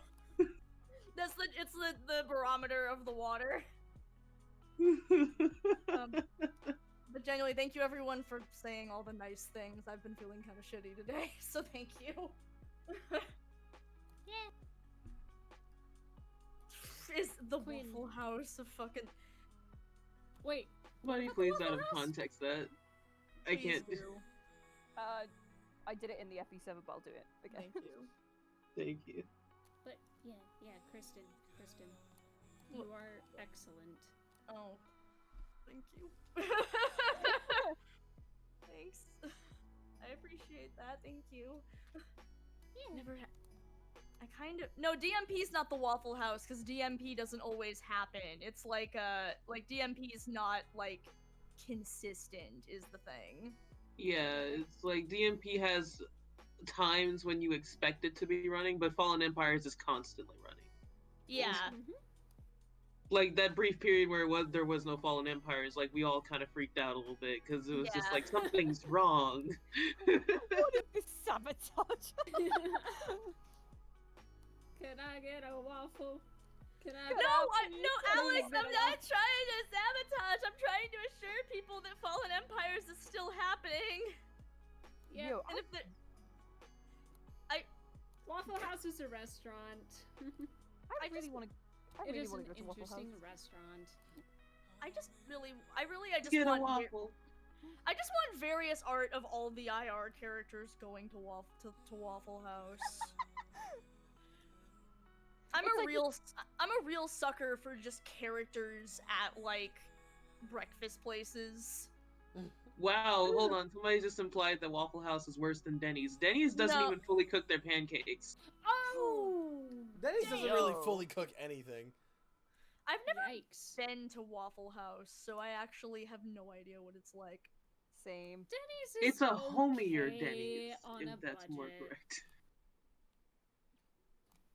It's the barometer of the water. But genuinely, thank you everyone for saying all the nice things. I've been feeling kind of shitty today, so thank you. Yeah. Is the Queen. Waffle House a fucking? Wait. Somebody What the please Waffle out of House? context that. I Please can't. do. I did it in the FE7, but I'll do it again. Thank you. Thank you. But yeah, Kristen, you are excellent. Oh, thank you. Thanks. I appreciate that. Thank you. Yeah. Never. I kind of no. DMP's not the Waffle House because DMP doesn't always happen. It's like DMP is not like consistent. Is the thing. Yeah, it's like DMP has times when you expect it to be running, but Fallen Empires is constantly running. Yeah. Like that brief period where there was no Fallen Empires, like we all kind of freaked out a little bit because it was just Yeah. like something's wrong. What is this sabotage? Can I get a waffle? Can I No, please? no, Please, Alex, been I'm a not while. trying to sabotage. I'm trying to assure people that Fallen Empires is still happening. Yeah, Yo, And if the Waffle House is a restaurant. I I really just- want to. I It really is want an to go to Waffle House. interesting restaurant. I just Get a want waffle. I just want various art of all the IR characters going to Waffle House. I'm a real sucker for just characters at like breakfast places. Wow, hold on. Somebody just implied that Waffle House is worse than Denny's. Denny's doesn't No. even fully cook their pancakes. Oh! Denny's doesn't really Yo. fully cook anything. I've never Yikes. been to Waffle House, so I actually have no idea what it's like. Same. Denny's is It's a homier okay Denny's, on if a that's more budget. correct.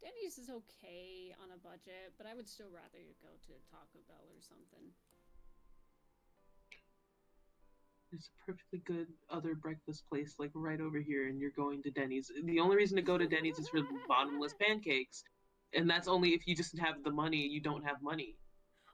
Denny's is okay on a budget, but I would still rather you go to Taco Bell or something. There's a perfectly good other breakfast place like right over here, and you're going to Denny's. The only reason to go to Denny's is for bottomless pancakes, and that's only if you just have the money. You don't have money.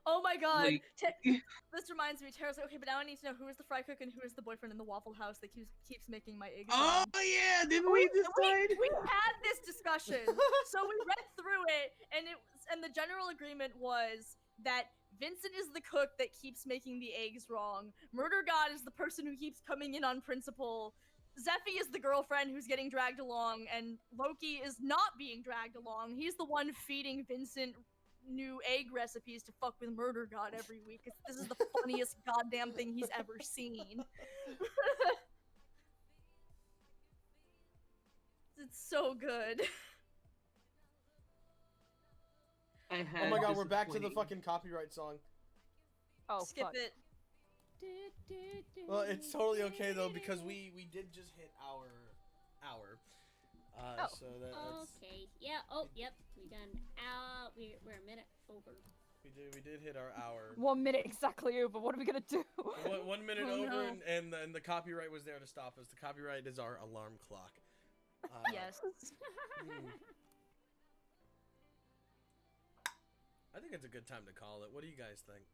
Oh my god! Like, This reminds me. Tara's like, okay, but now I need to know who is the fry cook and who is the boyfriend in the Waffle House that keeps making my eggs. oh wrong. yeah, didn't we decide? We had this discussion. So we read through it, and the general agreement was that Vincent is the cook that keeps making the eggs wrong. Murder God is the person who keeps coming in on principle. Zephy is the girlfriend who's getting dragged along, and Loki is not being dragged along. He's the one feeding Vincent new egg recipes to fuck with Murder God every week. This is the funniest goddamn thing he's ever seen. It's so good. I had Oh my god, we're back to the disappointing- fucking copyright song. Oh Skip fuck. it. Well, it's totally okay though because we did just hit our hour. Oh. So that's Okay. Yeah. Oh, yep. We got an hour. We're a minute over. we did hit our hour. 1 minute exactly over. What are we gonna do? 1 minute Oh, over, no. and the copyright was there to stop us. The copyright is our alarm clock. Yes. I think it's a good time to call it. What do you guys think?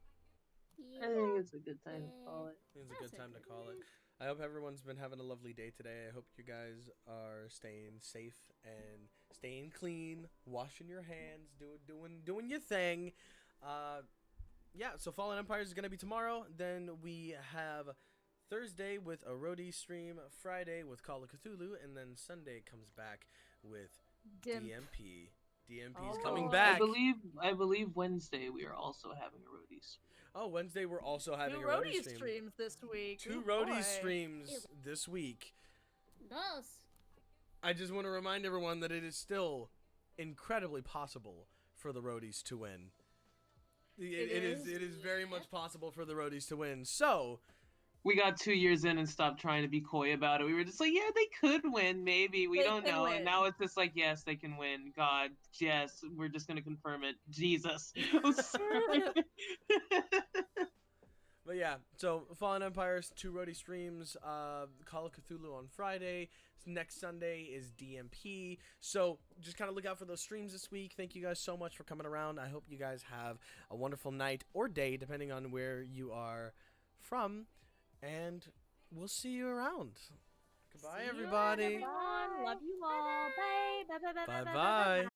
I think it's a good time to call it. I think it's a good That's time to call it. good. I hope everyone's been having a lovely day today. I hope you guys are staying safe and staying clean, washing your hands, doing your thing. Yeah, so Fallen Empires is gonna be tomorrow. Then we have Thursday with a roadie stream, Friday with Call of Cthulhu, and then Sunday comes back with Dimp. DMP. DMP's Oh. coming I back. I believe Wednesday we are also having a roadies. Oh, Wednesday we're also having Two a roadie roadie stream. streams this week. Two Ooh, roadie boy. streams this week. Dos. I just want to remind everyone that it is still incredibly possible for the roadies to win. It is very much possible for the roadies to win. So, We got 2 years in and stopped trying to be coy about it. We were just like, yeah, they could win, maybe. We They don't can know. win. And now it's just like, yes, they can win. God, yes, we're just gonna confirm it. Jesus. but yeah, so Fallen Empires, 2 roadie streams, Call of Cthulhu on Friday. Next Sunday is DMP. So just kind of look out for those streams this week. Thank you guys so much for coming around. I hope you guys have a wonderful night or day, depending on where you are from. And we'll see you around. Goodbye, See you, everybody. everyone. Love you all. Bye. Bye. Bye. Bye. Bye bye.